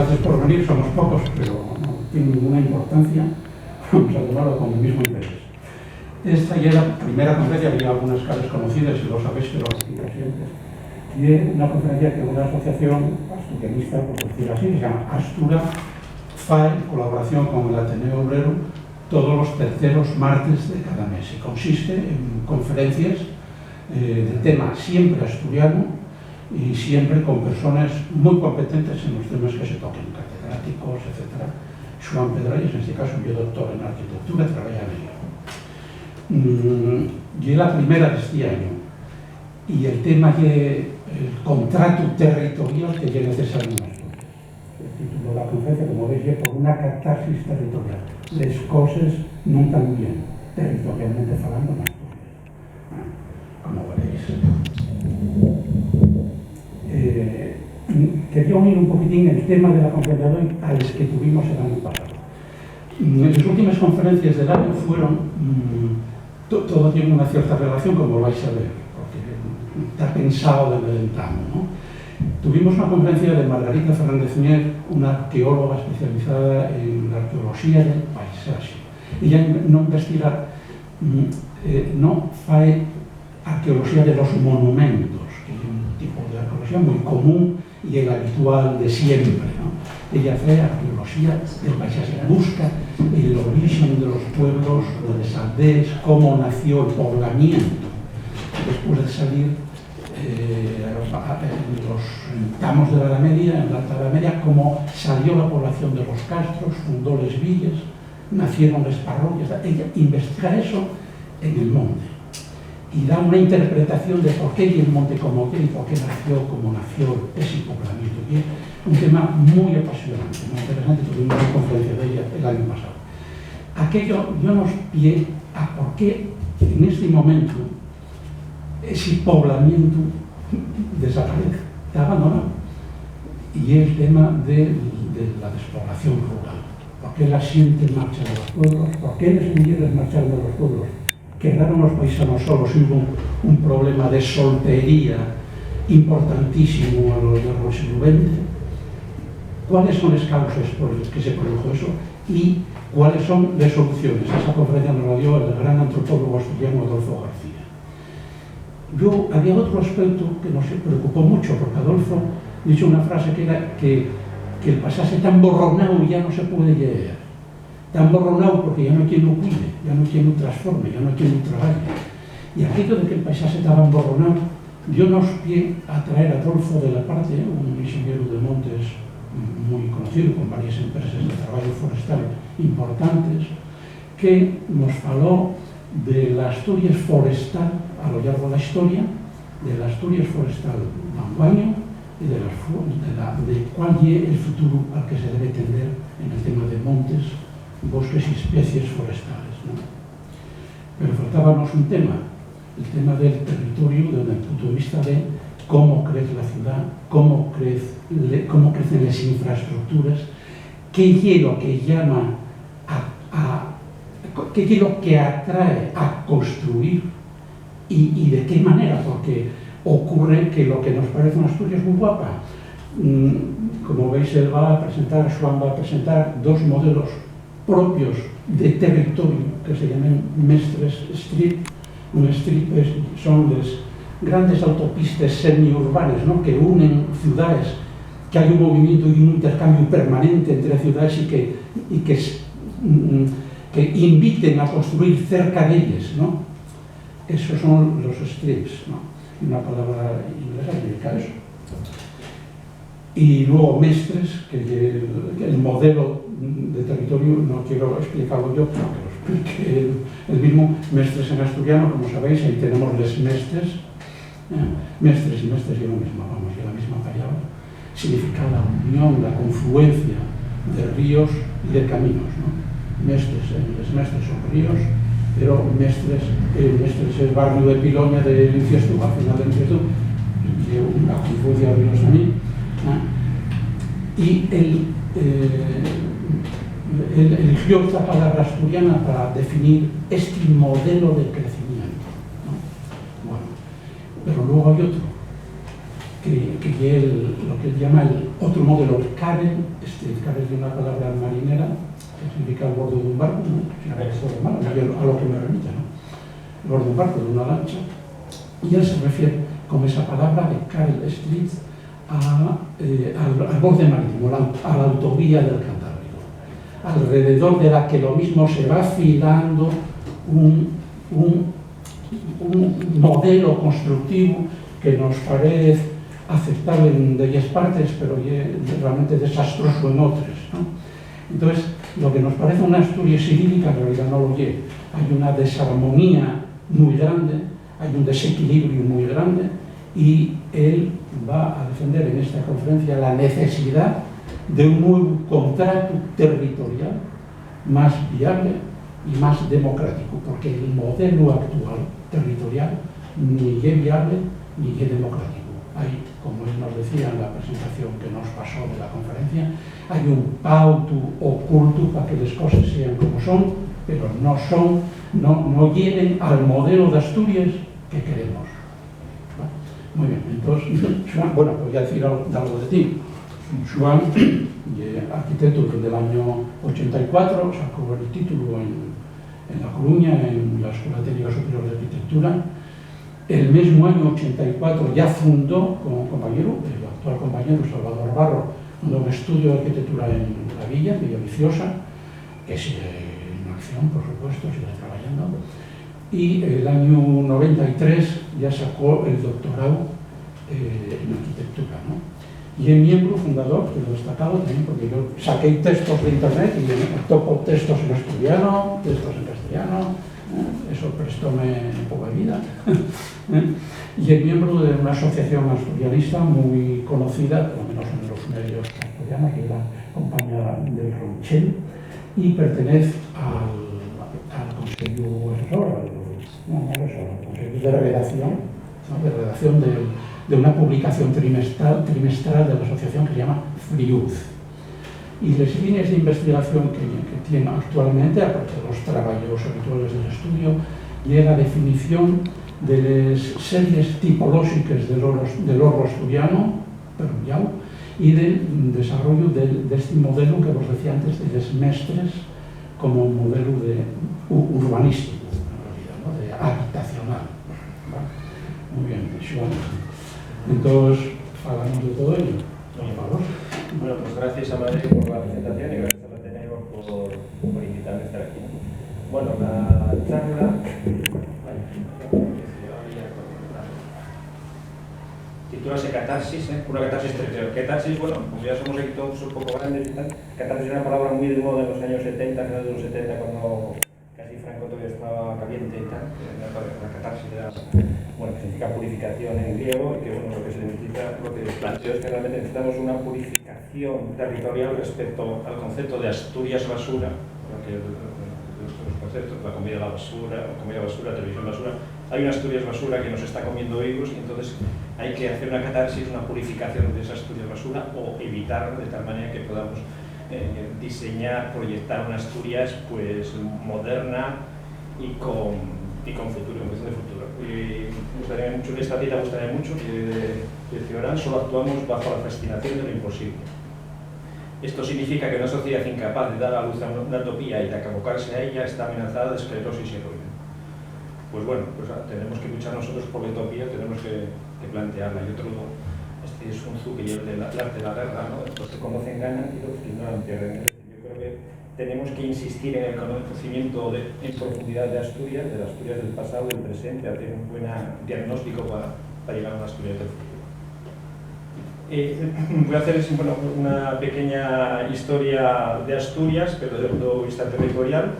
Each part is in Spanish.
gracias por venir, somos pocos, pero no tiene ninguna importancia, vamos a tomarlo con el mismo interés. Esta ya es la primera conferencia, había algunas caras conocidas, y lo sabéis que lo repito siempre. Y es una conferencia que una asociación asturianista, por decirlo así, se llama Astura, FAE, en colaboración con el Ateneo Obrero, todos los terceros martes de cada mes. Y consiste en conferencias de tema siempre asturiano y siempre con personas muy competentes en los temas que se toquen, catedráticos, etc. Joan Pedralles, en este caso, yo doctor en arquitectura, trabaja en ello. Y es la primera de este año. Y el tema es el contrato territorial que es necesario en Asturias. El título de la conferencia, como veis, es por una catarsis territorial. Las cosas no están bien, territorialmente hablando, en Asturias. Como veréis. Quería unir un poquitín el tema de la conferencia de hoy a los que tuvimos el año pasado. Las últimas conferencias del año fueron, todo tiene una cierta relación, como vais a ver, porque está pensado desde el entamo, ¿no? Tuvimos una conferencia de Margarita Fernández Mier, una arqueóloga especializada en la arqueología del paisaje. Ella no investiga, no hace arqueología de los monumentos, que es un tipo de arqueología muy común y el habitual de siempre, ¿no? Ella hace arqueología del paisaje, busca el origen de los pueblos, de las aldeas, cómo nació el poblamiento, después de salir en los tramos de la Edad Media, en la Alta Edad Media, cómo salió la población de los castros, fundó las villas, nacieron las parroquias. Ella investiga eso en el monte y da una interpretación de por qué el monte como qué y por qué nació como nació ese poblamiento. Y es un tema muy apasionante, muy interesante. Tuvimos una conferencia de ella el año pasado. Aquello dio nos pie a por qué en este momento ese poblamiento desaparece, está abandonado. Y es el tema de la despoblación rural. ¿Por qué la gente marcha de los pueblos? ¿Por qué las mujeres marcharon de los pueblos? Quedaron los paisanos solos y hubo un problema de soltería importantísimo a lo largo del siglo XX. ¿Cuáles son las causas por las que se produjo eso? Y cuáles son las soluciones. Esa conferencia nos la dio el gran antropólogo asturiano Adolfo García. Había otro aspecto que nos preocupó mucho, porque Adolfo dijo una frase que era que el paisaje está emborronado y ya no se puede leer. Está emborronado porque ya no hay quien lo cuide, ya no hay quien lo transforme, ya no hay quien lo trabaje. Y aquello de que el paisaje estaba emborronado dio nos pie a traer a Adolfo de la parte, un ingeniero de montes muy conocido, con varias empresas de trabajo forestal importantes, que nos faló de la Asturias forestal a lo largo de la historia, de la Asturias forestal vanguaño y de cuál es el futuro al que se debe tender en el tema de montes, bosques y especies forestales, ¿no? Pero faltábamos un tema, el tema del territorio desde el punto de vista de cómo crece la ciudad, cómo crecen las infraestructuras, qué es lo que llama qué es lo que atrae a construir y de qué manera, porque ocurre que lo que nos parece una Asturias muy guapa, como veis, Joan va a presentar dos modelos propios de territorio que se llaman Mestres Strip. Un strip son las grandes autopistas semiurbanas, ¿no?, que unen ciudades, que hay un movimiento y un intercambio permanente entre ciudades y que inviten a construir cerca de ellas, ¿no? Esos son los strips, ¿no? Una palabra inglesa que indica eso. Y luego Mestres, que el modelo de territorio, no quiero explicarlo yo, pero que lo explique el mismo. Mestres en asturiano, como sabéis, ahí tenemos les mestres. Mestres y mestres es lo mismo, vamos, es la misma palabra. Significa la unión, la confluencia de ríos y de caminos, ¿no? Mestres, les mestres son ríos, pero Mestres es el barrio de Piloña de Linciestu, al final de Linciestu, una confluencia de ríos también. Y él eligió esta palabra asturiana para definir este modelo de crecimiento, ¿no? Bueno, pero luego hay otro, lo que él llama el otro modelo, el Karel. Karel es una palabra marinera que significa el borde de un barco, ¿no? A lo que me remite, ¿no? El borde de un barco, de una lancha. Y él se refiere con esa palabra de Karel Street al borde marítimo, a la autovía del Cantábrico, alrededor de la que lo mismo se va afilando un modelo constructivo que nos parece aceptable en varias partes, pero realmente desastroso en otras, ¿no? Entonces, lo que nos parece una Asturias idílica en realidad no lo es. Hay una desarmonía muy grande, hay un desequilibrio muy grande, y él va a defender en esta conferencia la necesidad de un nuevo contrato territorial más viable y más democrático, porque el modelo actual territorial ni es viable ni es democrático. Hay, como él nos decía en la presentación que nos pasó de la conferencia, hay un pauto oculto para que las cosas sean como son, pero no lleven al modelo de Asturias que queremos. Muy bien, entonces, Joan, bueno, voy a decir algo de ti. Joan, arquitecto desde el año 84, sacó el título en La Coruña, en la Escuela Técnica Superior de Arquitectura. El mismo año 84 ya fundó con un compañero, el actual compañero Salvador Barro, fundó un estudio de arquitectura en La Villa, Villaviciosa, que sigue en acción, por supuesto, sigue trabajando. Y el año 93 ya sacó el doctorado en arquitectura, ¿no? Y es miembro fundador, que lo he destacado también, porque yo saqué textos de internet y toco textos en asturiano, textos en castellano, eso prestóme un poco de vida. Y es miembro de una asociación asturianista muy conocida, por lo menos en los medios asturianos, que es la Compañía del Ronchel, y pertenece al Consejo Asesor, al Consejo de Redacción, ¿no? De redacción de una publicación trimestral de la asociación que se llama Friuz. Y las líneas de investigación que tiene actualmente, aparte de los trabajos habituales del estudio, llega a definición de las series tipológicas del oro asturiano, perunllao, y del desarrollo de este modelo que os decía antes de los mestres como un modelo urbanístico, en realidad, ¿no? De habitacional. ¿Vale? Muy bien, Joan. Entonces, hablamos de todo ello. Por favor. Bueno, pues gracias a Madrid por la presentación y gracias a la Ateneo por invitarme a estar aquí. Bueno, la charla... titúlase Catarsis, una catarsis territorial. Catarsis, bueno, como ya somos aquí todos un poco grandes y tal, catarsis era una palabra muy de moda en los años 70, finales de los 70, cuando casi Franco todavía estaba caliente y tal. La catarsis era, bueno, que significa purificación en griego, y que, bueno, lo que se necesita, lo que planteo es que realmente necesitamos una purificación territorial respecto al concepto de Asturias basura, porque los conceptos, la comida basura, televisión basura, hay una Asturias basura que nos está comiendo vivos, y entonces hay que hacer una catarsis, una purificación de esa Asturias basura, o evitarlo de tal manera que podamos diseñar, proyectar una Asturias pues moderna y con futuro, en cuestión de futuro. Y me gustaría mucho, en esta cita me gustaría mucho que Ciorán solo actuamos bajo la fascinación de lo imposible. Esto significa que una sociedad incapaz de dar a luz a una utopía y de abocarse a ella está amenazada de esclerosis y ruina. Pues bueno, pues tenemos que luchar nosotros por la utopía, tenemos que plantearla. Y otro, este es un Tzu que lleva el arte de la guerra, ¿no? Los que conocen ganan y los que ignoran pierden. Yo creo que tenemos que insistir en el conocimiento en profundidad de Asturias, las Asturias del pasado, del presente, hacer un buen diagnóstico para llegar a una Asturias del futuro. Voy a hacer una pequeña historia de Asturias, pero desde el punto de vista territorial,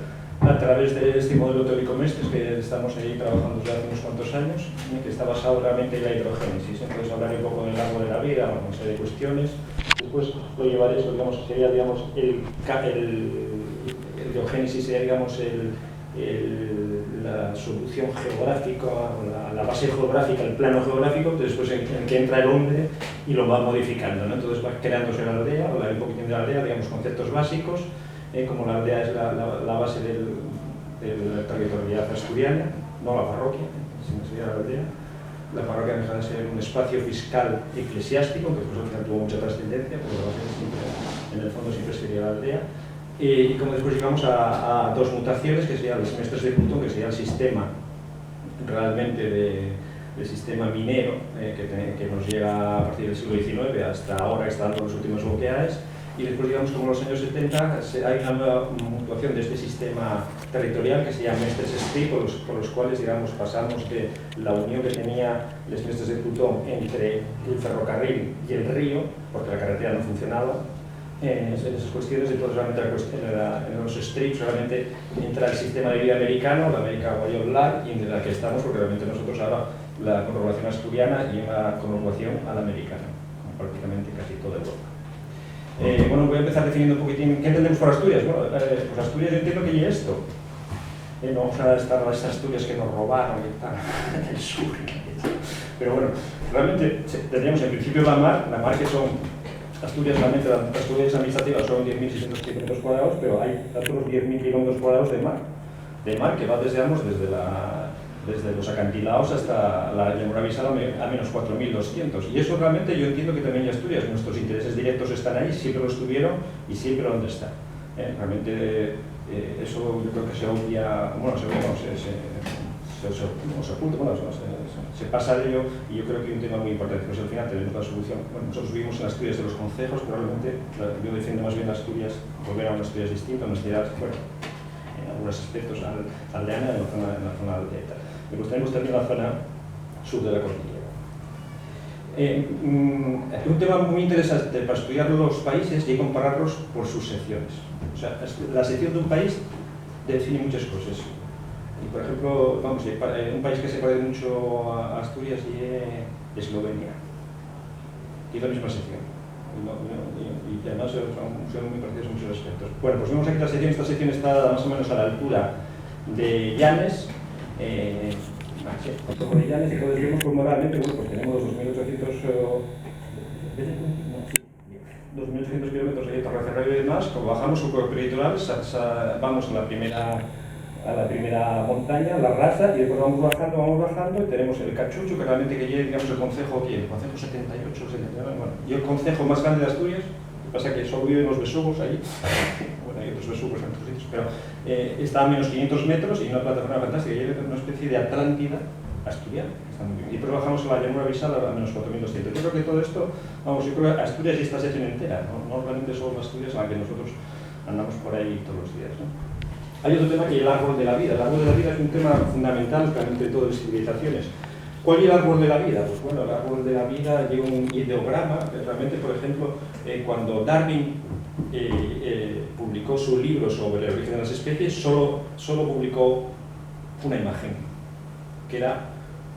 a través de este modelo teórico Mestres que estamos ahí trabajando desde hace unos cuantos años, que está basado realmente en la hidrogénesis. Entonces hablaré un poco del árbol de la vida, una serie de cuestiones. Después lo llevaré, eso, digamos, sería, digamos, el geogénesis sería, digamos, la solución geográfica, la base geográfica, el plano geográfico, después en el que entra el hombre y lo va modificando, ¿no? Entonces va creándose la aldea, hablaré un poquitín de la aldea, digamos, conceptos básicos, como la aldea es la base de la territorialidad asturiana, no la parroquia, sino sería la aldea. la parroquia deja de ser un espacio fiscal eclesiástico, que por eso tuvo mucha trascendencia, porque la base siempre, en el fondo siempre sería la aldea. Y como después llegamos a dos mutaciones, que serían los semestres de Plutón, que sería el sistema realmente del sistema minero, que nos llega a partir del siglo XIX hasta ahora, que está dando los últimos bloqueares. Y después, digamos, como en los años 70, hay una nueva mutuación de este sistema territorial que se llama Mestres Street, por los cuales, digamos, pasamos de la unión que tenía los Mestres de Plutón entre el ferrocarril y el río, porque la carretera no funcionaba, en esas cuestiones. Entonces, realmente en los strips realmente entra el sistema de vida americano, la América Guayoblar, y en la que estamos, porque realmente nosotros ahora la conurbación asturiana y una conurbación a la americana, prácticamente casi toda Europa. Bueno, voy a empezar definiendo un poquitín qué entendemos por Asturias. Bueno, pues Asturias yo entiendo que es esto. No vamos a estar las Asturias que nos robaron y tal, del sur. Pero bueno, realmente tendríamos en principio la mar que son Asturias, realmente las Asturias administrativas son 10.600 kilómetros cuadrados, pero hay otros 10.000 kilómetros cuadrados de mar que va desde los acantilados hasta la llanura avisada a menos 4.200. Y eso realmente yo entiendo que también en Asturias nuestros intereses directos están ahí, siempre lo estuvieron y siempre donde están. Realmente eso yo creo que se obvia, bueno, se oculta, bueno, se pasa de ello, y yo creo que hay un tema muy importante, pues al final tenemos la solución. Bueno, nosotros vivimos en Asturias de los concejos, probablemente yo defiendo más bien Asturias, volver a una Asturias distinta, una Asturias, bueno, en algunos aspectos aldeana, en la zona aldea. Me gustaría también la zona sur de la cordillera. Un tema muy interesante para estudiar los países y compararlos por sus secciones. O sea, la sección de un país define muchas cosas. Y por ejemplo, vamos, un país que se parece mucho a Asturias y Eslovenia. Y la misma sección. Y además son muy parecidos en muchos aspectos. Bueno, pues vemos aquí la sección. Esta sección está más o menos a la altura de Llanes. Un poco de Llanes, entonces vemos como realmente, bueno, pues tenemos 2.800 kilómetros de terracerrado y demás. Como bajamos un poco peritoral, vamos a la primera montaña, la Rasa, y después vamos bajando y tenemos el Cachucho, que realmente que llega, digamos, el concejo aquí, el concejo 78, 79, bueno, y el concejo más grande de Asturias. Lo que pasa es que solo viven los besugos allí. Bueno, hay otros besugos en otros sitios, pero está a menos 500 metros y una plataforma fantástica, y hay una especie de Atlántida asturiana. Está muy bien. Y después bajamos a la llanura avisada a menos 4.200. Yo creo que todo esto, vamos, yo creo que Asturias y esta sección entera, no realmente solo Asturias en la que nosotros andamos por ahí todos los días, ¿no? Hay otro tema que es el árbol de la vida. El árbol de la vida es un tema fundamental realmente de todas las civilizaciones. ¿Cuál es el árbol de la vida? Pues bueno, el árbol de la vida lleva un ideograma, que realmente, por ejemplo, cuando Darwin publicó su libro sobre el origen de las especies, solo publicó una imagen, que era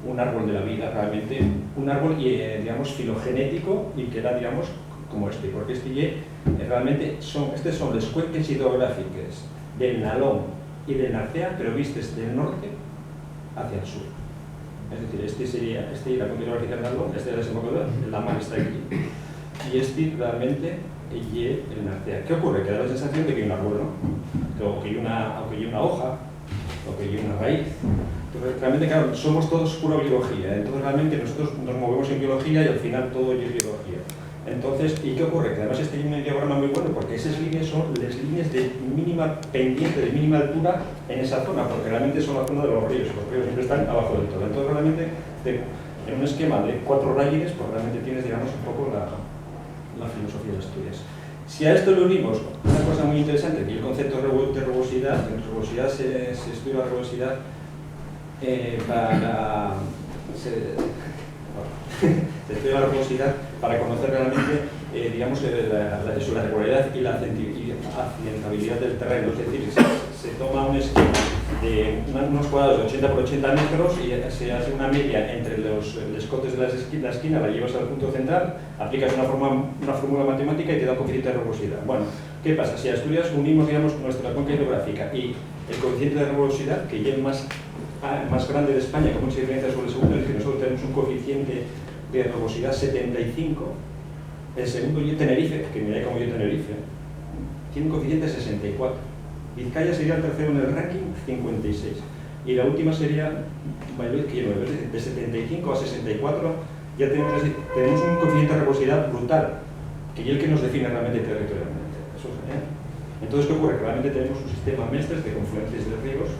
un árbol de la vida, realmente un árbol, digamos, filogenético, y que era, digamos, como este, porque realmente son las cuencas hidrográficas del Nalón y del Narcea, pero vistes del norte hacia el sur. Es decir, este era la cuenca hidrográfica del Nalón, este era el desembocador, la mar está aquí, y este realmente y el Narcea. ¿Qué ocurre? Que da la sensación de que hay un árbol, ¿no? O que hay una hoja, o que hay una raíz. Entonces, realmente, claro, somos todos pura biología, entonces realmente nosotros nos movemos en biología y al final todo es biología. Entonces, ¿y qué ocurre? Que además este diagrama muy bueno, porque esas líneas son las líneas de mínima pendiente, de mínima altura en esa zona, porque realmente son la zona de los ríos siempre están abajo del todo. Entonces, realmente, en un esquema de 4 rayas, pues realmente tienes, digamos, un poco la filosofía de Asturias. Si a esto le unimos una cosa muy interesante, que es el concepto de rugosidad, en rugosidad se estudia la rugosidad se estudia la rugosidad para conocer realmente, digamos, la regularidad y la accidentabilidad del terreno. Es decir, se toma un esquema de unos cuadrados de 80 por 80 metros y se hace una media entre los escotes de la esquina, la llevas al punto central, aplicas una fórmula matemática y te da un coeficiente de rugosidad. Bueno, ¿qué pasa? Si a Asturias unimos, digamos, nuestra cuenca hidrográfica y el coeficiente de rugosidad, que ya es más grande de España, con mucha diferencia sobre el segundo, es que nosotros tenemos un coeficiente de rugosidad 75, el segundo y Tenerife, que mira como yo Tenerife, tiene un coeficiente 64. Vizcaya sería el tercero en el ranking, 56. y la última sería Baillet-Quiero, de 75 a 64 ya tenemos un coeficiente de rugosidad brutal, que es el que nos define realmente territorialmente. Eso, Entonces, ¿qué ocurre? Que realmente tenemos un sistema Mestres de confluencias de ríos.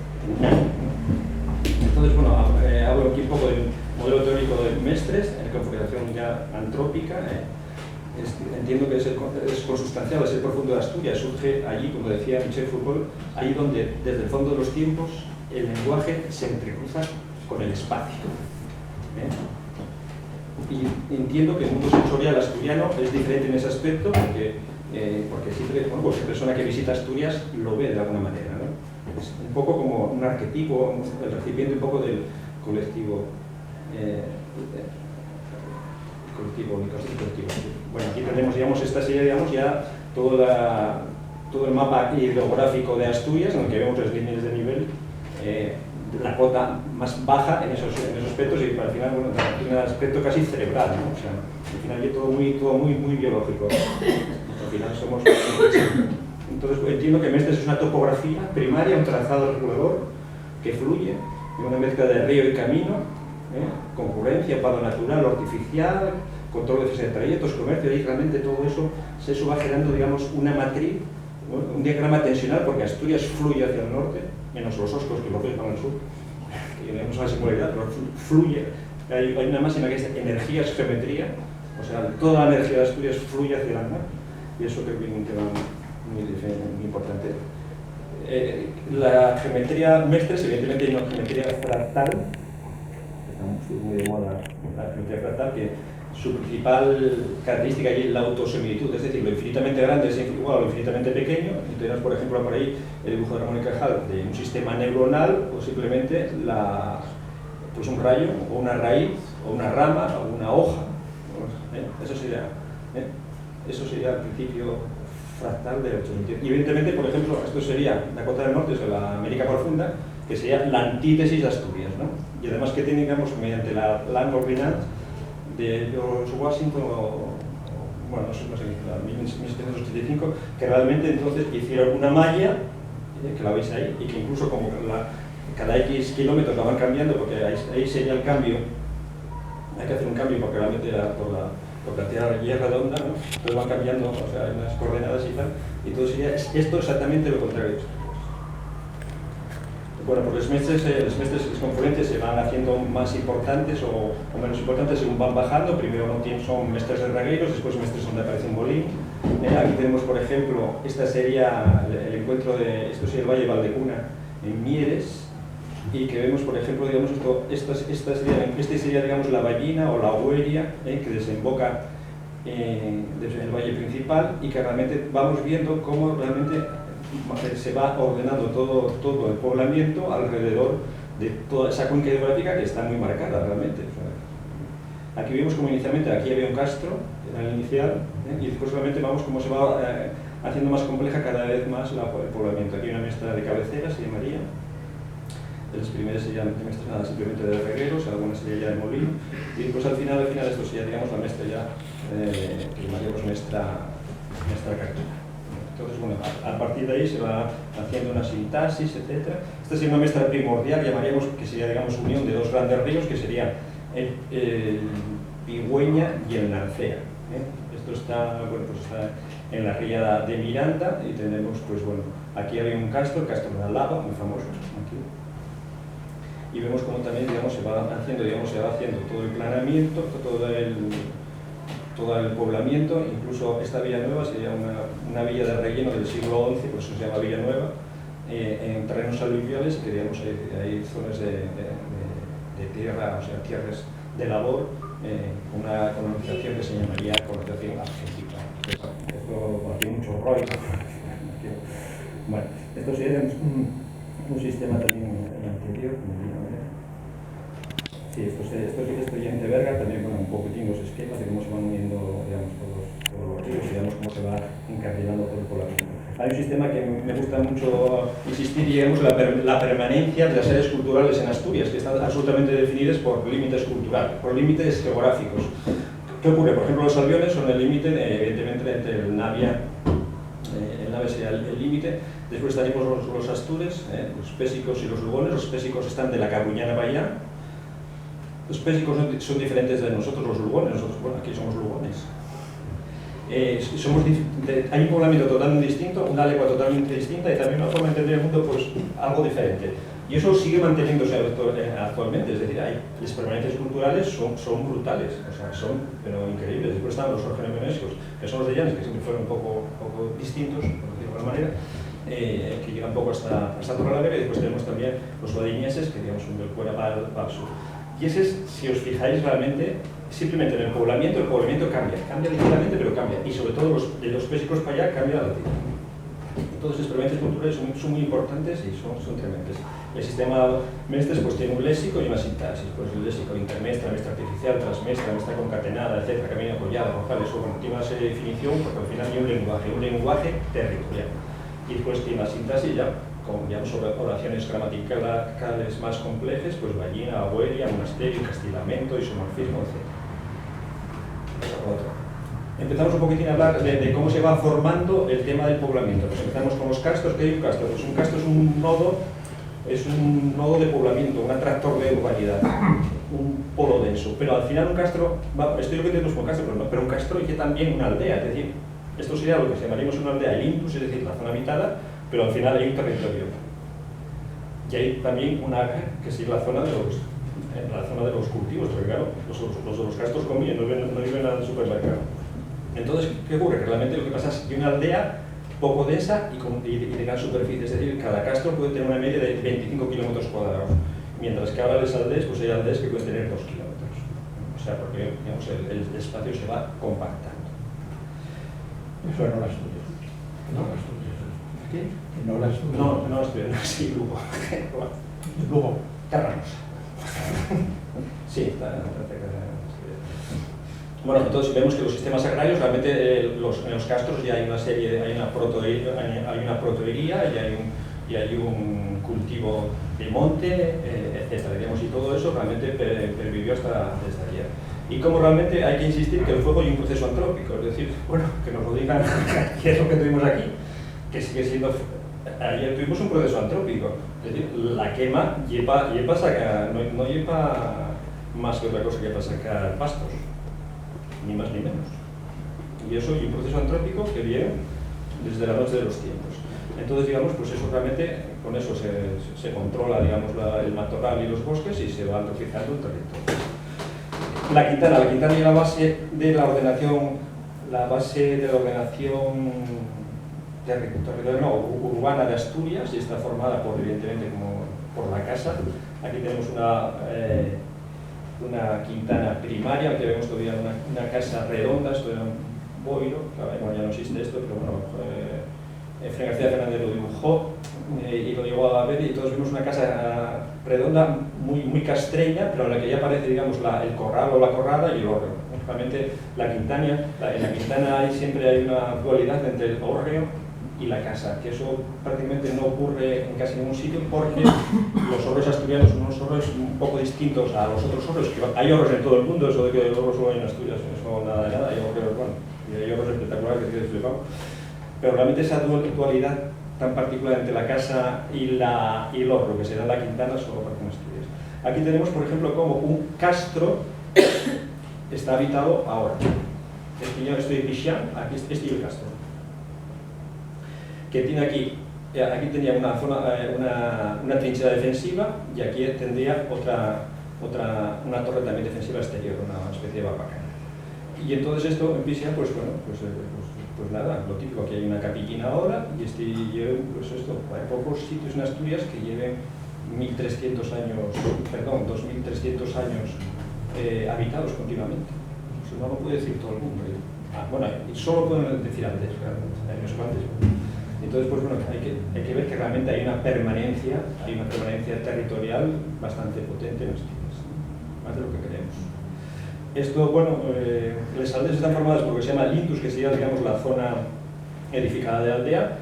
Entonces, bueno, hablo aquí un poco del modelo teórico de Mestres, en configuración ya antrópica. Entiendo que es consustancial, es el profundo de Asturias, surge allí, como decía Michel Foucault, ahí donde desde el fondo de los tiempos el lenguaje se entrecruza con el espacio. Y entiendo que el mundo sensorial asturiano es diferente en ese aspecto porque siempre, bueno, cualquier persona que visita Asturias lo ve de alguna manera, ¿no? Es un poco como un arquetipo, el recipiente un poco del colectivo. Bueno, aquí tenemos, digamos, esta serie, digamos, ya todo el mapa hidrográfico de Asturias, en el que vemos las líneas de nivel, la cota más baja en esos aspectos, y al final, bueno, tiene un aspecto casi cerebral, ¿no? O sea, al final ya todo muy biológico. Al final somos... Entonces entiendo que Mestres es una topografía primaria, un trazado regulador que fluye, una mezcla de río y camino, concurrencia, pado natural, artificial, control de trayectos, comercio, y realmente todo eso va generando, digamos, una matriz, un diagrama tensional, porque Asturias fluye hacia el norte, menos los Oscos, que lo ven para el sur, que no es una singularidad, pero fluye. Hay una máxima que es energía es geometría, o sea, toda la energía de Asturias fluye hacia el mar, y eso creo que es un tema muy importante. La geometría Mestres, evidentemente, hay una geometría fractal, muy de moda la geometría fractal, que su principal característica es la autosimilitud, es decir, lo infinitamente grande es igual a lo infinitamente pequeño. Y tenemos, por ejemplo, por ahí el dibujo de Ramón y Cajal de un sistema neuronal, o simplemente pues un rayo, o una raíz, o una rama, o una hoja. Eso sería el principio fractal de la autosimilitud. Y evidentemente, por ejemplo, esto sería la cota del norte, es la América profunda, que sería la antítesis de Asturias, ¿no? Y además que tengamos mediante la Land Ordinance de George Washington, bueno, no sé, 1785, que realmente entonces hicieron una malla, que la veis ahí, y que incluso como cada X kilómetros la van cambiando, porque ahí sería el cambio, hay que hacer un cambio porque realmente porque la Tierra ya es redonda, ¿no? Entonces van cambiando, o sea, en las coordenadas y tal, y todo sería esto exactamente lo contrario. Bueno, pues los mestres confluentes se van haciendo más importantes o menos importantes según van bajando. Primero son mestres de regueiros, después mestres donde aparece un bolín. Aquí tenemos, por ejemplo, esta sería el encuentro esto sería el Valle de Valdecuna en Mieres, y que vemos, por ejemplo, digamos, esta sería, digamos, la Ballina o la Hueria, que desemboca desde el valle principal, y que realmente vamos viendo cómo realmente se va ordenando todo el poblamiento alrededor de toda esa cuenca hidrográfica que está muy marcada realmente. Aquí vemos como inicialmente aquí había un castro, que era el inicial, y después realmente vamos como se va haciendo más compleja cada vez más el poblamiento. Aquí hay una mestra de cabecera, se llamaría. De las primeras serían nada simplemente de regueros, algunas sería ya de molino, y después al final esto sería, digamos, la mestra ya, que llamaríamos mestra cartera. Entonces, bueno, a partir de ahí se va haciendo una sintaxis, etc. Esta sería una mestra primordial, llamaríamos, que sería, digamos, unión de dos grandes ríos, que serían el Pigüeña y el Narcea. Esto está, bueno, pues está en la ría de Miranda, y tenemos, pues bueno, aquí había un castro, el castro de la Lava, muy famoso, aquí. Y vemos como también, digamos, se va haciendo todo el planeamiento, todo el poblamiento. Incluso esta Villanueva sería una villa de relleno del siglo XI, por eso se llama Villanueva, en terrenos aluviales, que digamos hay zonas de tierra, o sea, tierras de labor, una colonización que se llamaría colonización argentina. Esto aquí mucho rollo. Bueno, esto sería un sistema también anterior. Sí, esto ya en Teberga, también, bueno, un poquitín los esquemas de cómo se van uniendo, digamos, todos los ríos, digamos, cómo se va encarrilando todo el poblamiento. Hay un sistema que me gusta mucho insistir, digamos, la permanencia de las áreas culturales en Asturias, que están absolutamente definidas por límites culturales, por límites geográficos. ¿Qué ocurre? Por ejemplo, los alviones son el límite, evidentemente, entre el Navia Lugones sería el límite. Después estaríamos los Astures, los Pésicos y los Lugones. Los Pésicos están de la Cabuñana para allá. Los Pésicos son diferentes de nosotros, los Lugones. Nosotros, bueno, aquí somos Lugones. Hay un poblamiento totalmente distinto, una lengua totalmente distinta y también una forma de entender el mundo pues, algo diferente. Y eso sigue manteniéndose actualmente, es decir, las permanencias culturales son brutales, o sea, pero increíbles. Después están los orgenomenesios, que son los de Llanes, que siempre fueron un poco distintos, por decirlo de alguna manera, que llegan un poco hasta Torrelavega, y después tenemos también los guadiñeses, que digamos son del fuera para el sur. Y ese es, si os fijáis realmente, simplemente en el poblamiento cambia ligeramente, pero cambia. Y sobre todo de los Pésicos para allá cambia la latina. Entonces, las experiencias culturales son muy importantes y son tremendas. El sistema Mestres pues, tiene un léxico y una sintaxis. Pues el léxico intermestra, mestra artificial, transmestra, mestra concatenada, etc., camino apoyada, rojal, eso tiene una serie de definición porque al final hay un lenguaje territorial. Y después tiene la sintaxis ya, sobre oraciones gramaticales más complejas, pues ballina, abuelia, monasterio, castilamiento, isomorfismo, etc. Empezamos un poquitín a hablar de cómo se va formando el tema del poblamiento. Pues empezamos con los castros. ¿Qué hay un castro? Pues un castro es un nodo de poblamiento, un atractor de urbanidad, un polo denso. Pero al final un castro, esto es lo que tenemos como castro, pero un castro es también una aldea, es decir, esto sería lo que llamaríamos una aldea, el intus, es decir, la zona habitada, pero al final hay un territorio. Y hay también que sigue la zona de los cultivos, porque claro, los castros comen, no viven al supermercado. Entonces, ¿qué ocurre? Que realmente lo que pasa es que una aldea poco densa y de gran superficie, es decir, cada castro puede tener una media de 25 kilómetros cuadrados, mientras que ahora las aldeas, pues hay aldeas que pueden tener 2 kilómetros. O sea, porque digamos, el espacio se va compactando. Eso no las tuyas. No las tuyas. ¿Qué? No las tuyas. No las tuyas, sí, Lugo. Lugo. Carranos. Sí, está. Bueno, entonces vemos que los sistemas agrarios, realmente en los castros ya hay una serie, hay una protoería y hay un cultivo de monte, etcétera, digamos, y todo eso realmente pervivió hasta ayer. Y como realmente hay que insistir que el fuego hay un proceso antrópico, es decir, bueno, que nos lo digan qué es lo que tuvimos aquí, que sigue siendo. Ayer tuvimos un proceso antrópico, es decir, la quema lleva sacar, no lleva más que otra cosa que para sacar pastos, ni más ni menos. Y eso y un proceso antrópico que viene desde la noche de los tiempos. Entonces, digamos, pues eso realmente, con eso se controla, digamos, el matorral y los bosques y se va antropizando el territorio. La Quintana es la base de la ordenación, territorial urbana de Asturias y está formada evidentemente por la casa. Aquí tenemos una quintana primaria, que vemos todavía una casa redonda, esto era un boiro, claro, ya no existe esto, pero bueno, Fray García Fernández lo dibujó y lo llegó a ver y todos vimos una casa redonda, muy castreña, pero en la que ya aparece, digamos, el corral o la corrada y el hórreo. Realmente en la quintana siempre hay una dualidad entre el hórreo y la casa, que eso prácticamente no ocurre en casi ningún sitio porque los hórreos asturianos son unos hórreos un poco distintos a los otros hórreos, que hay hórreos en todo el mundo, eso de que los hórreos solo hay en Asturias, eso nada de nada, hay hórreos, bueno, y hay hórreos espectaculares que quedes flipado. Pero realmente esa dualidad tan particular entre la casa y el hórreo que se da en la quintana solo aparece en Asturias. Aquí tenemos, por ejemplo, como un castro está habitado ahora. Estoy en Pixán, aquí es el castro. Que tiene aquí tenía una trinchera defensiva y aquí tendría una torre también defensiva exterior, una especie de barbacana. Y entonces esto en Pixán, pues bueno, pues nada, lo típico, que hay una capillina ahora y hay pocos sitios en Asturias que lleven 2.300 años habitados continuamente. Eso no lo puede decir todo el mundo. Bueno, y solo pueden decir antes, años antes. Entonces, pues bueno, hay que ver que realmente hay una permanencia territorial bastante potente en Asturias, más de lo que creemos. Esto, bueno, las aldeas están formadas por lo que se llama Lindus, que sería, digamos, la zona edificada de aldea.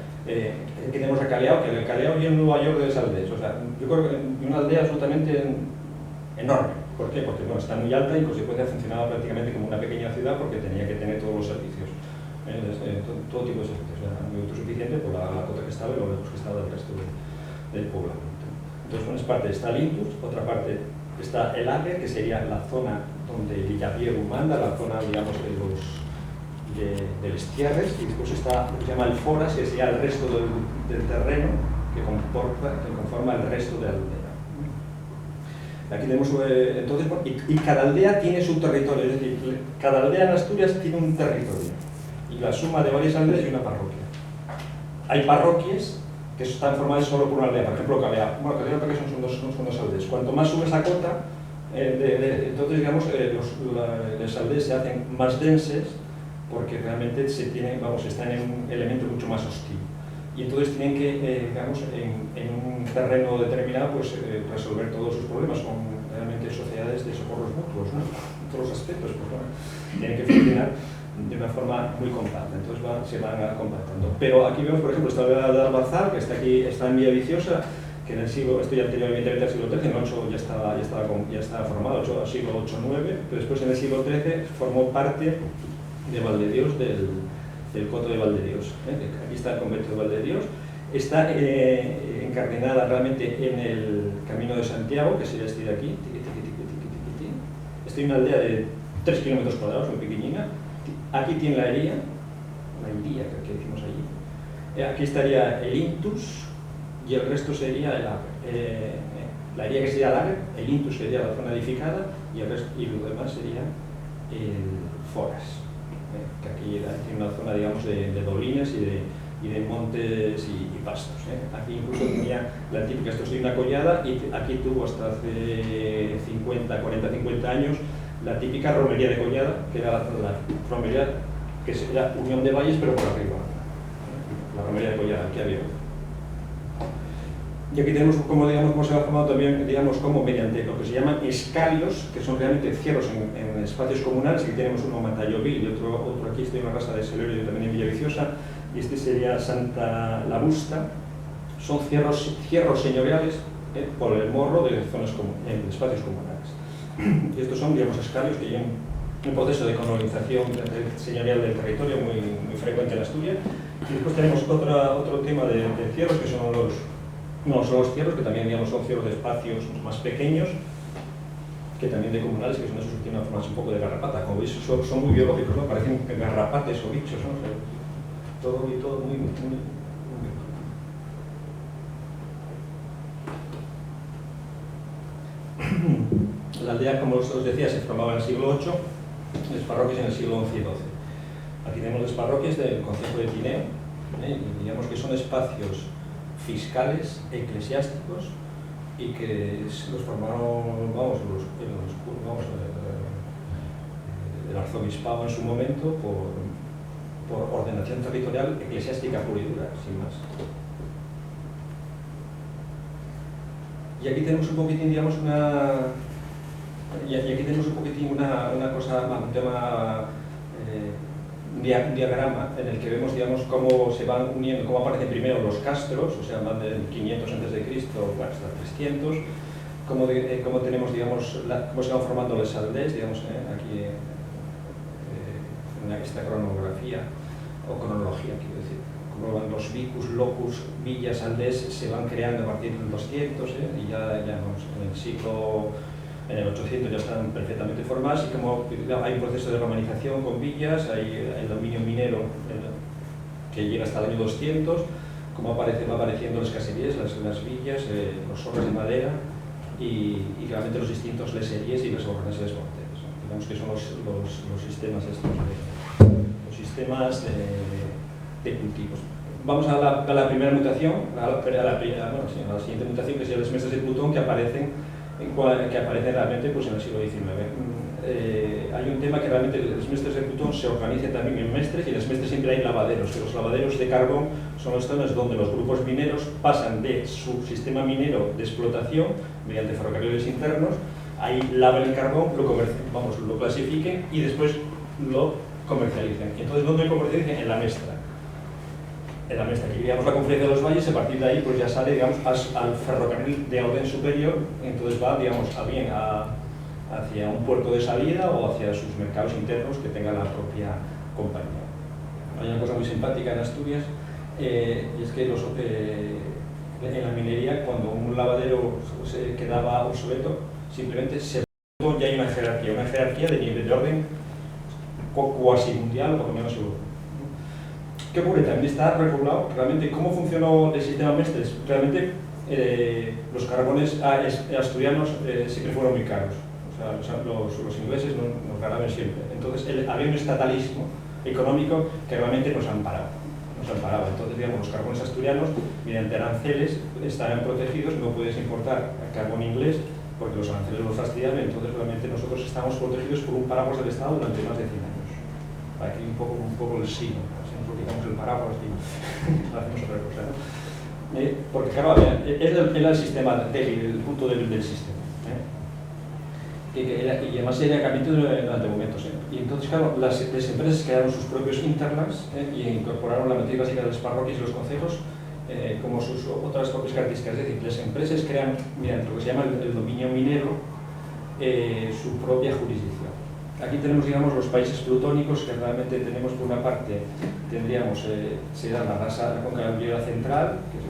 Aquí tenemos a Caleao, que el Caleao viene en Nueva York de las aldeas. O sea, yo creo que una aldea absolutamente enorme. ¿Por qué? Porque bueno, está muy alta y en consecuencia funcionaba prácticamente como una pequeña ciudad porque tenía que tener todos los servicios. todo tipo de servicios. Era muy autosuficiente por la cota que estaba y lo lejos que estaba del resto del poblamiento. Entonces, una parte está el Indus, otra parte está el Ager, que sería la zona donde Villapiero manda, la zona, digamos, de los tierres, y después está lo que se llama el Foras, que sería el resto del terreno que conforma el resto de la aldea. Aquí tenemos, entonces, y cada aldea tiene su territorio, es decir, cada aldea en Asturias tiene un territorio, y la suma de varias aldeas y una parroquia. Hay parroquias que están formadas solo por una aldea, por ejemplo, Calea. Bueno, Calea porque son dos aldeas. Cuanto más subes a cota, entonces, digamos, las aldeas se hacen más densas, porque realmente están en un elemento mucho más hostil. Y entonces tienen que, digamos, en un terreno determinado, pues resolver todos sus problemas. Son realmente sociedades de socorros mutuos, ¿no? En todos los aspectos, pues bueno, tienen que funcionar de una forma muy compacta, entonces se van compactando. Pero aquí vemos, por ejemplo, esta aldea de Albazar, que está aquí, está en Villaviciosa, que en el siglo, esto ya anteriormente al siglo XIII, en el 8 ya estaba formado, siglo VIII-IX, pero después en el siglo XIII formó parte de Valdedios, del coto de Valdedios. Aquí está el convento de Valdedios, está encardinada realmente en el Camino de Santiago, que sería este de aquí. Estoy en una aldea de 3 kilómetros cuadrados, muy pequeñina. Aquí tiene la hería que decimos allí. Aquí estaría el Intus y el resto sería el Ager. La hería que sería el Ager, el Intus sería la zona edificada y lo demás sería el Foras. Que aquí tiene una zona, digamos, de dolines y de montes y pastos. Aquí incluso tenía la típica, esto es una collada, y aquí tuvo hasta hace 40-50 años la típica romería de collada, que era la romería que era Unión de Valles, pero por arriba. La romería de collada, aquí había. Y aquí tenemos cómo se va formando también, digamos, como mediante lo que se llaman escalios, que son realmente cierros en espacios comunales. Aquí tenemos uno en Matallóvil y otro aquí, estoy en la raza de Celorio, también en Villaviciosa, y este sería Santa La Busta. Son cierros señoriales por el morro de zonas en espacios comunales. Y estos son, digamos, escalios que llevan un proceso de colonización señorial del territorio muy frecuente en Asturias. Y después tenemos otro tema de cierros, que son los cierros, que también, digamos, son cierros de espacios más pequeños, que también de comunales, que son esos que tienen una forma un poco de garrapata. Como veis, son muy biológicos, ¿no? Parecen garrapates o bichos, ¿no? Todo muy La aldea, como os decía, se formaba en el siglo VIII, las parroquias en el siglo XI y XII. Aquí tenemos las parroquias del concejo de Tineo, y digamos que son espacios fiscales, eclesiásticos, y que los formaron, el arzobispado en su momento por ordenación territorial eclesiástica pura y dura, sin más. Y aquí tenemos un poquitín, digamos, una cosa, un tema, un diagrama en el que vemos, digamos, cómo se van uniendo, cómo aparecen primero los castros, o sea, van del 500 a.C. hasta 300, cómo tenemos, digamos, cómo se van formando las aldeas, digamos, aquí en esta cronografía, o cronología, quiero decir, cómo van los vicus, locus, villas, aldeas, se van creando a partir del 200, y ya vamos, en el 800 ya están perfectamente formadas, y como hay un proceso de romanización con villas, hay el dominio minero que llega hasta el año 200, como va apareciendo las caserías, las villas, los hornos de madera y realmente los distintos leserías y las organizaciones morteras. Digamos que son los sistemas estos, los sistemas de cultivos. Vamos a la primera mutación, a la siguiente mutación, que serían los mestres de Plutón, que aparecen realmente, pues, en el siglo XIX. Hay un tema que realmente los mestres de Plutón se organizan también en mestres, y en los mestres siempre hay lavaderos, que los lavaderos de carbón son los zonas donde los grupos mineros pasan de su sistema minero de explotación mediante ferrocarriles internos, ahí lavan el carbón, lo clasifiquen y después lo comercialicen. Y entonces, ¿dónde comercialicen? En la mestra. Aquí, digamos, la conferencia de los valles, a partir de ahí pues ya sale, digamos, al ferrocarril de orden superior, entonces va, digamos, hacia un puerto de salida o hacia sus mercados internos que tenga la propia compañía. Hay una cosa muy simpática en Asturias, y es que en la minería, cuando un lavadero se quedaba obsoleto, simplemente se ya hay una jerarquía de nivel de orden cuasi mundial, por lo menos Europa. ¿Qué ocurre? También está regulado realmente cómo funcionó el sistema Mestres. Realmente los carbones asturianos siempre fueron muy caros. O sea, los ingleses nos ganaban siempre. Entonces había un estatalismo económico que realmente nos amparaba. Entonces, digamos, los carbones asturianos, mediante aranceles, estaban protegidos, no puedes importar carbón inglés porque los aranceles los fastidian, entonces realmente nosotros estamos protegidos por un paraguas del Estado durante más de 100 años. Aquí un poco el sí, ¿no? Si nos quitamos el paraguas y hacemos otra cosa, ¿no? Porque claro, era el sistema débil, el punto débil del sistema. Y además era capítulo durante momentos. Y entonces, claro, las empresas crearon sus propios interlands y incorporaron la matriz básica de las parroquias y los concejos como sus otras propias características. Es decir, las empresas crean, mediante lo que se llama el dominio minero, su propia jurisdicción. Aquí tenemos, digamos, los países plutónicos que realmente tenemos, por una parte, tendríamos, sería la cuenca hullera central, que es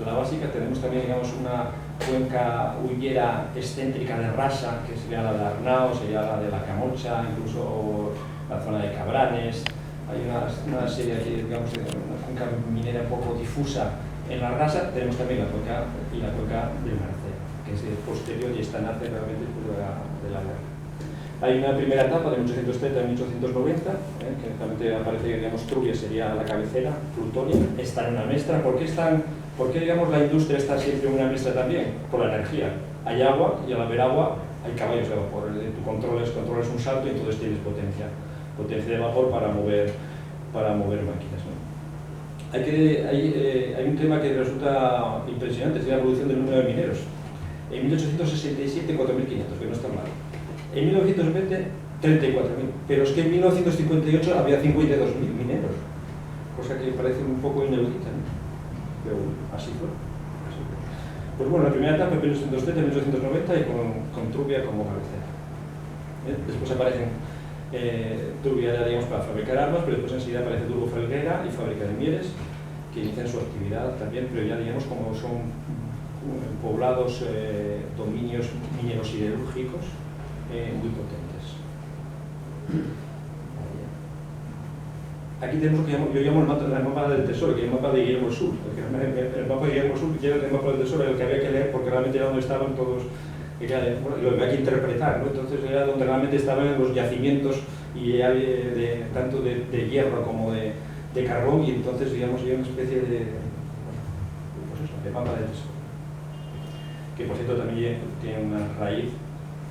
la básica. Tenemos también, digamos, una cuenca hullera excéntrica de Rasa, que sería la de Arnao, sería la de la Camocha, incluso la zona de Cabranes. Hay una serie aquí, digamos, de una cuenca minera un poco difusa en la Rasa. Tenemos también la cuenca del Marcelo, que es posterior y esta nace realmente de la guerra. Hay una primera etapa de 1830 a 1890, que realmente aparece, digamos, Trubia sería la cabecera, Plutonia, está en una mestra. ¿Por qué, digamos, la industria está siempre en una mestra también? Por la energía. Hay agua y al haber agua hay caballos de vapor. Tú controles un salto y entonces tienes potencia de vapor para mover máquinas, ¿no? Hay un tema que resulta impresionante, es la evolución del número de mineros. En 1867, 4.500, que no está mal. En 1920, 34.000, pero es que en 1958 había 52.000 mineros, cosa que parece un poco inaudita, ¿no? Pero así fue. Pues bueno, la primera etapa en 1930, 1990 y con Trubia como cabecera. Después aparecen Trubia, digamos, para fabricar armas, pero después enseguida aparece Turbo Felguera y fábrica de mieles, que inician su actividad también, pero ya, digamos, como son poblados, dominios mineros siderúrgicos, muy potentes. Aquí tenemos lo que yo llamo el mapa del tesoro, que es el mapa de Guillermo Sur. El mapa de Guillermo Sur ya el mapa del tesoro, el que había que leer porque realmente era donde estaban todos, lo había que interpretar, ¿no? Entonces era donde realmente estaban los yacimientos y tanto de hierro como de carbón, y entonces, digamos, había una especie de mapa del tesoro, que por cierto también tiene una raíz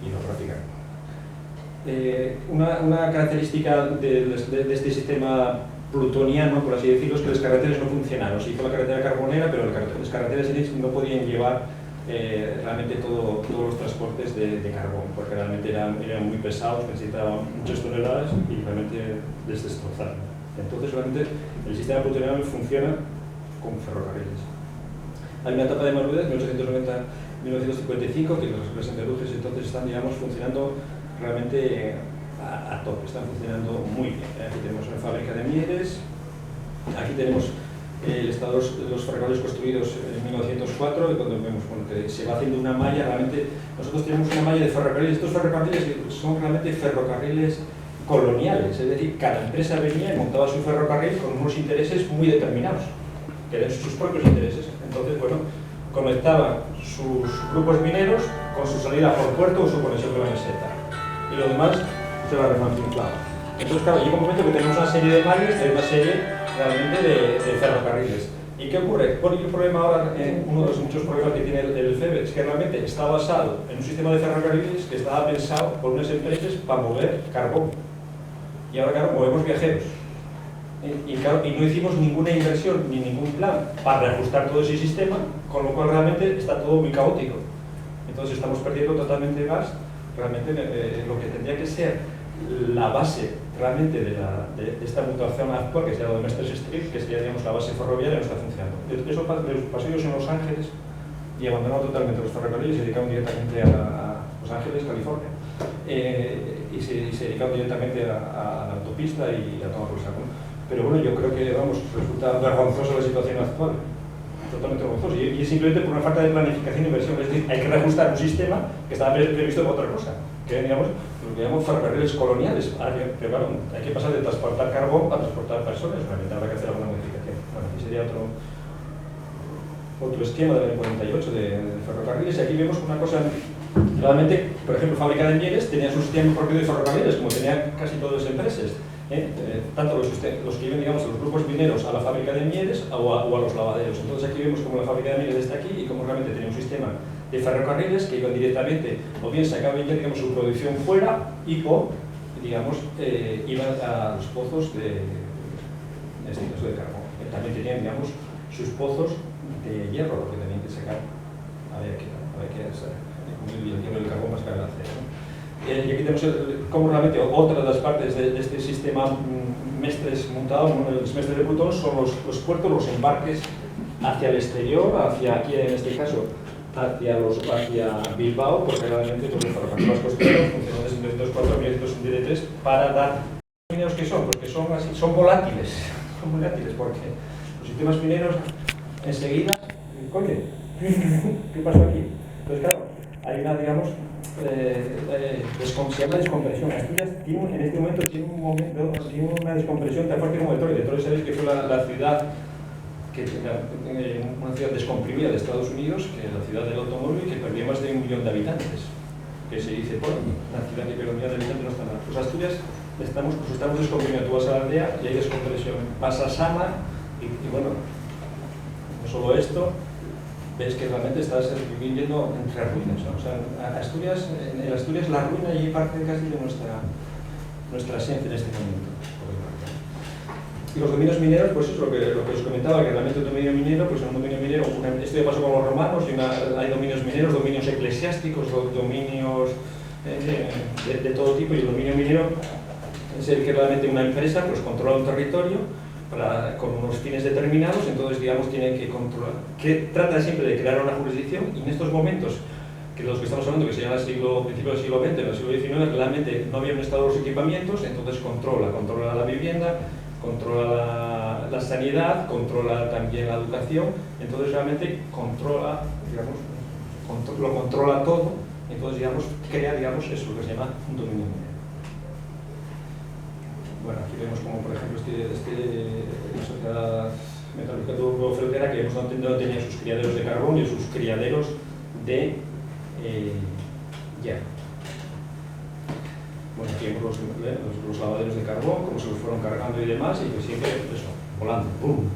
hidrográfica. Una característica de este sistema plutoniano, por así decirlo, es que las carreteras no funcionaron. Se hizo la carretera carbonera, pero las carreteras no podían llevar realmente todos los transportes de carbón, porque realmente eran muy pesados, necesitaban muchas toneladas y realmente les destrozaron. Entonces, realmente el sistema plutoniano funciona con ferrocarriles. Hay una etapa de madurez, 1890-1955, que las siderúrgicas entonces están, digamos, funcionando realmente a tope, están funcionando muy bien. Aquí tenemos una fábrica de mieles, aquí tenemos el estado de los ferrocarriles construidos en 1904, y cuando vemos que se va haciendo una malla, realmente nosotros tenemos una malla de ferrocarriles. Estos ferrocarriles son realmente ferrocarriles coloniales, es decir, cada empresa venía y montaba su ferrocarril con unos intereses muy determinados, que eran sus propios intereses. Entonces, bueno, conectaban sus grupos mineros con su salida por puerto o su conexión con la meseta, y lo demás se la remanufacturaba. Entonces, claro, llega un momento que tenemos una serie de malles, hay una serie realmente de ferrocarriles. ¿Y qué ocurre? Bueno, el problema ahora, uno de los muchos problemas que tiene el FEB, es que realmente está basado en un sistema de ferrocarriles que estaba pensado por unas empresas para mover carbón. Y ahora, claro, movemos viajeros. Y no hicimos ninguna inversión ni ningún plan para reajustar todo ese sistema, con lo cual realmente está todo muy caótico. Entonces estamos perdiendo totalmente gas. Realmente lo que tendría que ser la base realmente de esta mutación actual, que se llama Mestres Street, que sería, digamos, la base ferroviaria, no está funcionando. Eso pasó ellos en Los Ángeles y abandonaron totalmente los ferrocarriles y se dedicaron directamente a Los Ángeles, California, y se dedicaron directamente a la autopista y a toda Rusia. Pero bueno, yo creo que, vamos, resulta vergonzosa la situación actual, totalmente vergonzosa, y es simplemente por una falta de planificación e inversión. Es decir, hay que reajustar un sistema que estaba previsto para otra cosa, que digamos, lo que llamamos ferrocarriles coloniales. Pero claro, hay que pasar de transportar carbón a transportar personas, realmente habrá que hacer alguna modificación. Bueno, aquí sería otro esquema del 48 de ferrocarriles, y aquí vemos una cosa. Realmente, por ejemplo, Fábrica de Mieres tenía su sistema propio de ferrocarriles, como tenían casi todas las empresas. Tanto los que iban, digamos, a los grupos mineros a la Fábrica de Mieres o a los lavaderos. Entonces aquí vemos como la Fábrica de Mieres está aquí y como realmente tenía un sistema de ferrocarriles que iban directamente, o bien sacaban ya, digamos, su producción fuera o, digamos, iban a los pozos en este caso de carbón. También tenían, digamos, sus pozos de hierro, lo que tenían que sacar. Había que hacer el hierro y el carbón más que el acero, ¿no? Y aquí tenemos como realmente otra de las partes de este sistema mestres montado, bueno, los mestres de Plutón son los puertos, los embarques hacia el exterior, hacia aquí en este caso, hacia Bilbao, porque realmente todos los ferrocarriles costeros funcionan desde 1904 a 1903 para dar mineros que son, porque son así, son volátiles, porque los sistemas mineros enseguida, coño, ¿qué pasó aquí? Entonces claro, hay una, digamos, se llama descompresión. Asturias en este momento tiene una descompresión tan fuerte como Detroit. Detroit, sabéis que fue la ciudad una ciudad descomprimida de Estados Unidos, que es la ciudad del automóvil, que perdía más de 1 millón de habitantes, que se dice, bueno, una ciudad que pierde 1 millón de habitantes no está nada. Pues Asturias estamos descomprimiendo. Tú vas a la aldea y hay descompresión. Vas a Sama y bueno, no solo esto, ves que realmente estás viviendo entre ruinas, ¿no? O sea, en Asturias la ruina y parte casi de nuestra esencia en este momento. Y los dominios mineros, pues es lo que os comentaba, que realmente un dominio minero, pues en un dominio minero, esto ya pasó con los romanos, y hay dominios mineros, dominios eclesiásticos, dominios de todo tipo, y el dominio minero es el que realmente una empresa pues controla un territorio con unos fines determinados, entonces digamos tiene que controlar, que trata siempre de crear una jurisdicción, y en estos momentos, que los que estamos hablando, que se llama principio del siglo XX, en el siglo XIX, realmente no habían estado los equipamientos, entonces controla la vivienda, controla la sanidad, controla también la educación, entonces realmente controla, digamos, lo controla todo, entonces digamos, crea, digamos, eso, lo que se llama un dominio minero. Bueno, aquí vemos como, por ejemplo, la sociedad metalúrgica turbo-felguera, que vemos donde no tenía sus criaderos de carbón y sus criaderos de hierro. Bueno, aquí vemos los lavaderos de carbón, cómo se los fueron cargando y demás, y pues siempre, eso, volando, ¡pum!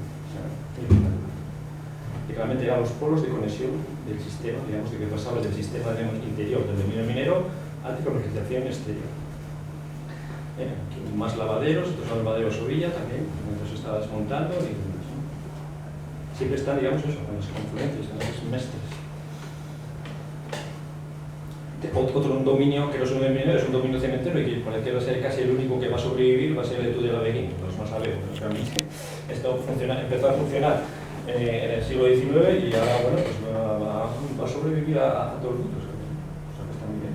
Y claramente eran los polos de conexión del sistema, digamos, de que pasaba del sistema interior del dominio minero a la comercialización exterior. Aquí más lavaderos, estos son lavaderos orilla también, donde se está desmontando y demás, ¿no? Siempre están, digamos, eso, en las confluencias, en los mestres. Un dominio que no es un dominio minero, es un dominio cementero, y que parece que va a ser casi el único que va a sobrevivir, va a ser el Tudela Beguín, pues no sabemos. Realmente esto empezó a funcionar en el siglo XIX y ahora, bueno, pues va a sobrevivir a todos los mitos. O sea, que está muy bien.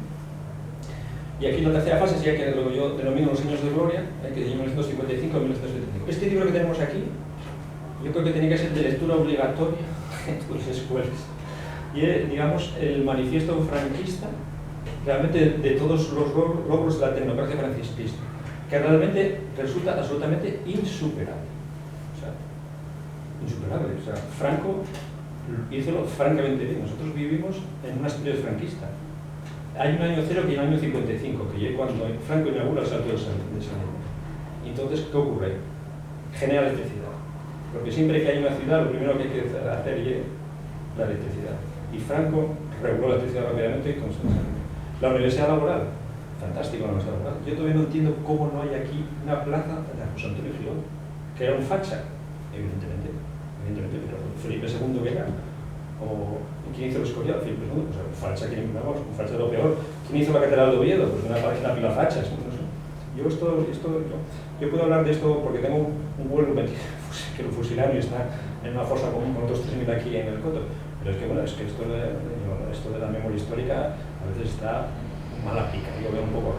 Y aquí la tercera fase sería que lo que yo denomino los años de gloria, que de 1955 a 1975. Este libro que tenemos aquí, yo creo que tenía que ser de lectura obligatoria en todas las escuelas. Y es, digamos, el manifiesto franquista, realmente de todos los logros de la tecnocracia franquista, que realmente resulta absolutamente insuperable. O sea, insuperable. O sea, Franco hizo francamente bien. Nosotros vivimos en una Asturias franquista. Hay un año cero que hay un año 55, que es cuando Franco inaugura el salto de San Diego. Entonces, ¿qué ocurre? Genera electricidad. Porque siempre que hay una ciudad, lo primero que hay que hacer es la electricidad. Y Franco reguló la electricidad rápidamente con la universidad laboral. Fantástico la universidad laboral. Yo todavía no entiendo cómo no hay aquí una plaza de José Antonio Girón, que era un facha, evidentemente, pero Felipe II que era. O ¿quién hizo el Escorial? Felipe II, pues facha, un facha de lo peor. ¿Quién hizo la Catedral de Oviedo? Pues una pila fachas. No sé. Yo puedo hablar de esto porque tengo un vuelo que lo fusilaron y está en una fosa con otros 3.000 aquí en el Coto. Pero es que, bueno, esto de la memoria histórica a veces está mal aplicado, yo veo un poco.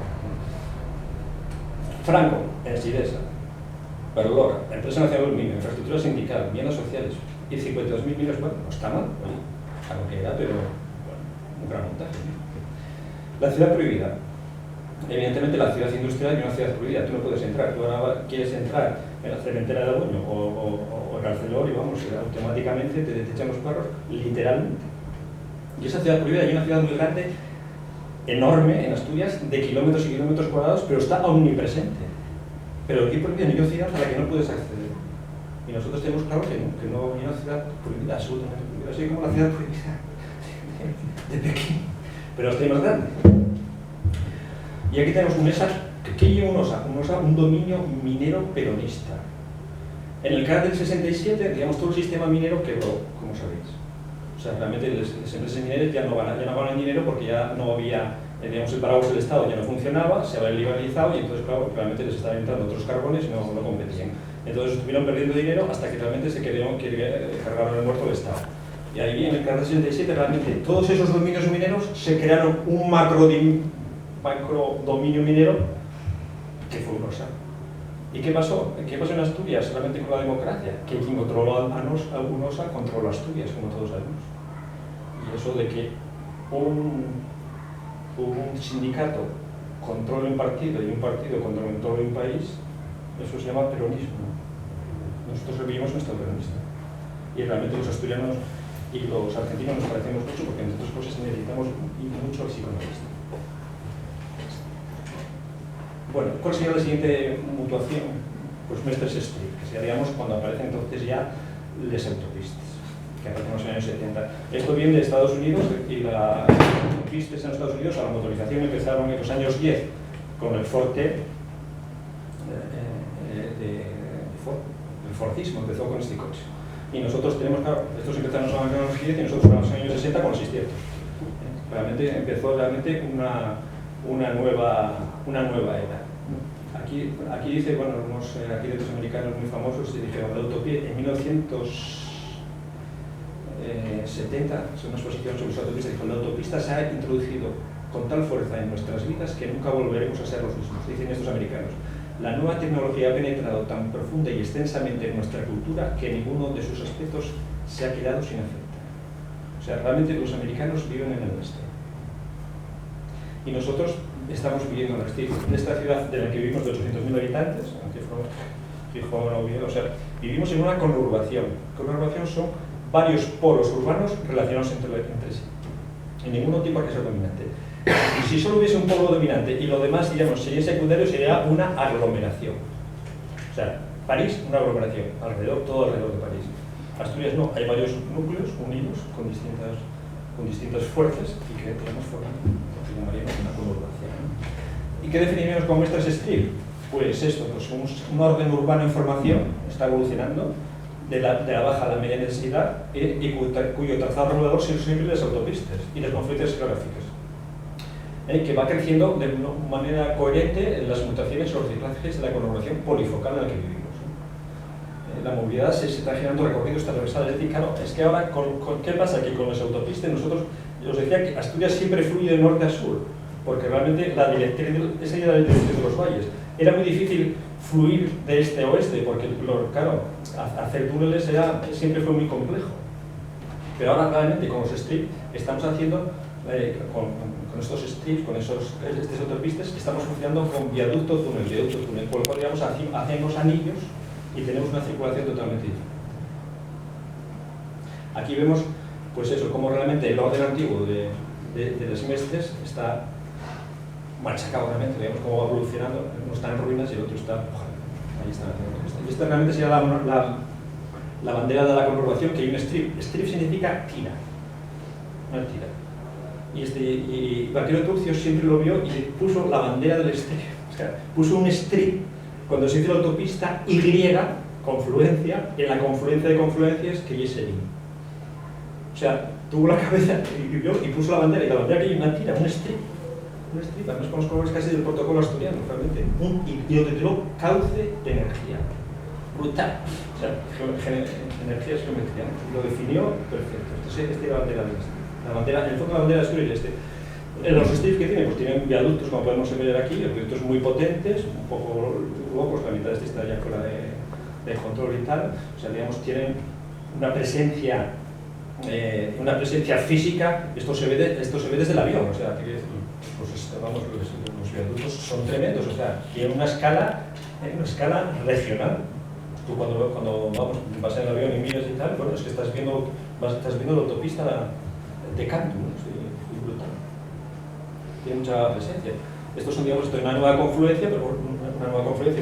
Franco, en Sidesa. Valora, Empresa Nacional del Minero, Infraestructura Sindical, Viviendas Sociales y 52.000 mineros. Bueno, no está mal, oye, a lo que era, pero bueno, un gran montaje. La ciudad prohibida. Evidentemente la ciudad industrial es una ciudad prohibida, tú no puedes entrar. Tú ahora quieres entrar en la cementera de Agoño o en Arcelor y vamos, automáticamente te desechan los carros, literalmente. Y esa ciudad prohibida, hay una ciudad muy grande, enorme en Asturias, de kilómetros y kilómetros cuadrados, pero está omnipresente. Pero aquí prohibida hay una ciudad a la que no puedes acceder. Y nosotros tenemos claro que no hay una ciudad prohibida, absolutamente prohibida. Así como la ciudad prohibida de Pekín, pero hasta ahí más grande. Y aquí tenemos un ESA, ¿qué lleva un OSA? Un OSA, un dominio minero peronista. En el CAR del 67, digamos, todo el sistema minero quebró, como sabéis. O sea, realmente las empresas mineras ya no ganan dinero porque ya no había, digamos, el paraguas del Estado ya no funcionaba, se había liberalizado y entonces, claro, realmente les estaban entrando otros carbones y no competían. Entonces estuvieron perdiendo dinero hasta que realmente se creyeron que cargaron el muerto del Estado. Y ahí en el CAR del 67, realmente todos esos dominios mineros se crearon un macro dominio minero que fue un OSA. ¿Y qué pasó? ¿Qué pasó en Asturias realmente con la democracia? Que quien controló a un OSA controló Asturias, como todos sabemos. Y eso de que un sindicato controle un partido y un partido controle un país, eso se llama peronismo. Nosotros vivimos en Estado peronista. Y realmente los asturianos y los argentinos nos parecemos mucho porque entre otras cosas necesitamos mucho al psicoanalista. Bueno, ¿cuál sería la siguiente mutuación? Pues Mestres Street, que sería, digamos, cuando aparecen entonces ya las autopistas, que aparecen en los años 70. Esto viene de Estados Unidos y las autopistas en Estados Unidos, a la motorización empezaron en los años 10 con el Forte, el Fortismo empezó con este coche. Y nosotros tenemos, claro, estos empezaron en los años 10 y nosotros en los años 60 con los 600. Realmente empezó una nueva era. Aquí dice, bueno, unos arquitectos americanos muy famosos dijeron la utopía en 1970, es una exposición sobre las autopistas, dijo la autopista se ha introducido con tal fuerza en nuestras vidas que nunca volveremos a ser los mismos, dicen estos americanos. La nueva tecnología ha penetrado tan profunda y extensamente en nuestra cultura que ninguno de sus aspectos se ha quedado sin efecto. O sea, realmente los americanos viven en el oeste. Y nosotros estamos viviendo en esta ciudad de la que vivimos de 800.000 habitantes, aunque Gijón, Oviedo, o sea, vivimos en una conurbación. Conurbación son varios polos urbanos relacionados entre sí. En ningún tipo hay que ser dominante. Y si solo hubiese un polo dominante y lo demás, digamos, sería secundario, sería una aglomeración. O sea, París, una aglomeración, todo alrededor de París. Asturias no, hay varios núcleos unidos con distintas fuerzas y que tenemos formando lo que llamaríamos una conurbación. ¿Y qué definiríamos como Mestres Street? Pues esto, pues un orden urbano en formación, está evolucionando de la baja a la media densidad y cuyo trazado regulador son siempre las autopistas y las confluencias geográficas, que va creciendo de una manera coherente en las mutaciones o los reciclajes de la conurbación polifocal en la que vivimos. La movilidad se está generando recorridos transversales. Es decir, claro, es que ahora, ¿qué pasa? Que con las autopistas nosotros, yo os decía que Asturias siempre fluye de norte a sur, porque realmente esa era la directriz de los valles. Era muy difícil fluir de este a oeste, porque, claro, hacer túneles siempre fue muy complejo. Pero ahora, realmente, con los strips, estamos haciendo, con estos strips, con estas autopistas, estamos funcionando con viaducto, túnel, por lo cual, digamos, hacemos anillos y tenemos una circulación totalmente diferente. Aquí vemos, pues eso, cómo realmente el orden antiguo de los Mestres está machacado realmente, vemos cómo va evolucionando, uno está en ruinas y el otro está, ahí están haciendo esto. Y esta realmente sería la bandera de la conurbación, que hay un strip. Strip significa tira, una tira. Y Vaquero Turcio siempre lo vio y puso la bandera del strip, o sea, puso un strip cuando se hizo la autopista Y, confluencia, en la confluencia de confluencias que es el I. O sea, tuvo la cabeza y puso la bandera, y la bandera que hay una tira, un strip, además con los colores casi del protocolo asturiano, realmente, y lo tituló cauce de energía, brutal, o sea, energía es geometría, lo definió perfecto. Entonces, esta es la bandera del strip. En el fondo la bandera de Asturias es los strips que tienen, pues tienen viaductos, como podemos ver aquí, viaductos muy potentes, un poco locos, la mitad de este está ya fuera de de control y tal, o sea, digamos, tienen una presencia física. Esto se ve desde el avión, o sea, que, pues, vamos, los viaductos son tremendos, o sea, tienen una escala regional. Tú cuando vas en el avión y miras y tal, bueno, es que estás viendo la autopista de Cantu, ¿no? Sí, es brutal. Tiene mucha presencia. Estos son, digamos, una nueva confluencia,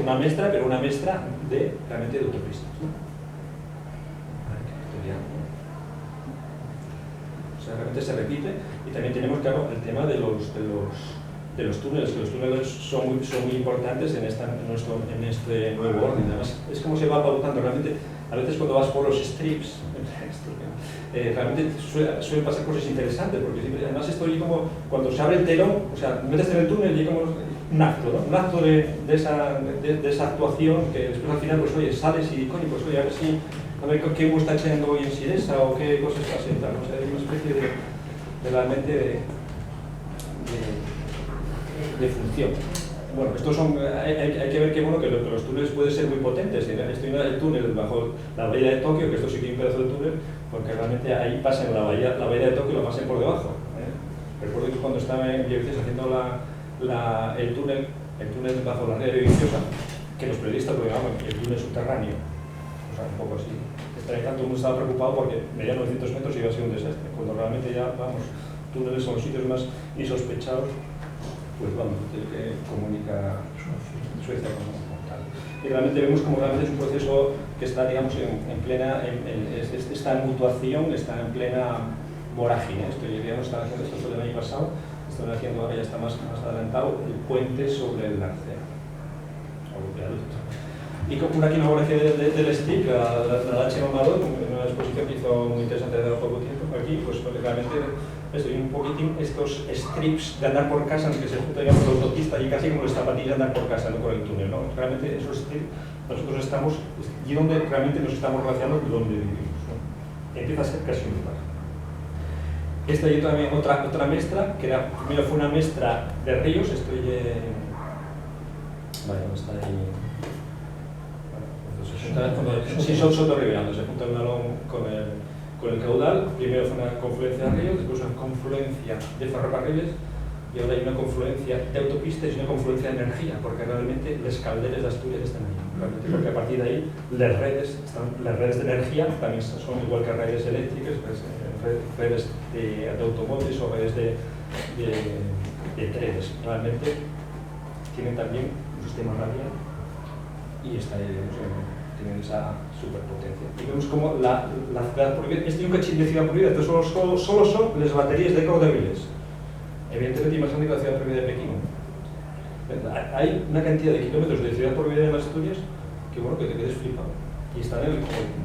una mezcla, pero una mezcla realmente de autopistas, ¿no? O sea, realmente se repite. Y también tenemos, claro, el tema de los túneles, que los túneles son muy importantes en este nuevo orden. Además, es como se va pautando realmente. A veces cuando vas por los strips, realmente suelen pasar cosas interesantes, porque además esto es como cuando se abre el telón, o sea, metes en el túnel y hay como un acto, ¿no? Un acto de esa actuación que después al final, pues oye, sales y coño, pues oye, a ver qué humo está echando hoy en Siresa o qué cosas está haciendo, ¿no? O sea, hay una especie de realmente de función. Bueno, estos son, hay que ver que, bueno, que los túneles pueden ser muy potentes. Estoy en el túnel bajo la bahía de Tokio, que esto sí que es un pedazo de túnel, porque realmente ahí pasan la bahía de Tokio y lo pasan por debajo. Recuerdo que cuando estaba en Vieques haciendo el túnel bajo la red religiosa, que los periodistas lo llamaban el túnel subterráneo, o sea, un poco así. Todo el mundo estaba preocupado porque medía 900 metros y iba a ser un desastre, cuando realmente ya, vamos, túneles son los sitios más insospechados. Pues vamos, que comunica Suecia como tal. Y realmente vemos como realmente es un proceso que está, digamos, en plena, está en mutuación, está en plena vorágine. Digamos, están haciendo esto el año pasado, están haciendo ahora, ya está más adelantado, el puente sobre el Arcea, o el viaducto. Y como aquí una fotografía del strip, la H. Mamador, una exposición que hizo muy interesante hace poco tiempo aquí, pues realmente estoy un poquitín estos strips de andar por casa, que se juntan por la autopista y casi como las zapatillas de andar por casa, no por el túnel, ¿no? Realmente esos strips nosotros estamos, y donde realmente nos estamos relacionando donde vivimos, ¿no? Empieza a ser casi un lugar. Esta y también otra mezcla, que primero fue una mezcla de ríos, estoy en... Vale, ¿dónde está ahí? Sí, son sotorribeando, se junta el Nalón con el caudal. Primero fue una confluencia de ríos, después una confluencia de ferrocarriles y ahora hay una confluencia de autopistas y una confluencia de energía, porque realmente los calderes de Asturias están ahí. Porque a partir de ahí las redes de energía también son igual que redes eléctricas, pues, redes de automóviles o redes de trenes. Realmente tienen también un sistema radial y está ahí, tienen esa superpotencia. Y vemos como la ciudad prohibida, este es un cachín de ciudad prohibida, estos solo son las baterías de Cordeviles. Evidentemente, más grande que la ciudad prohibida de Pekín. Hay una cantidad de kilómetros de ciudad prohibida en Asturias que, bueno, que te quedes flipado. Y están en el colegio.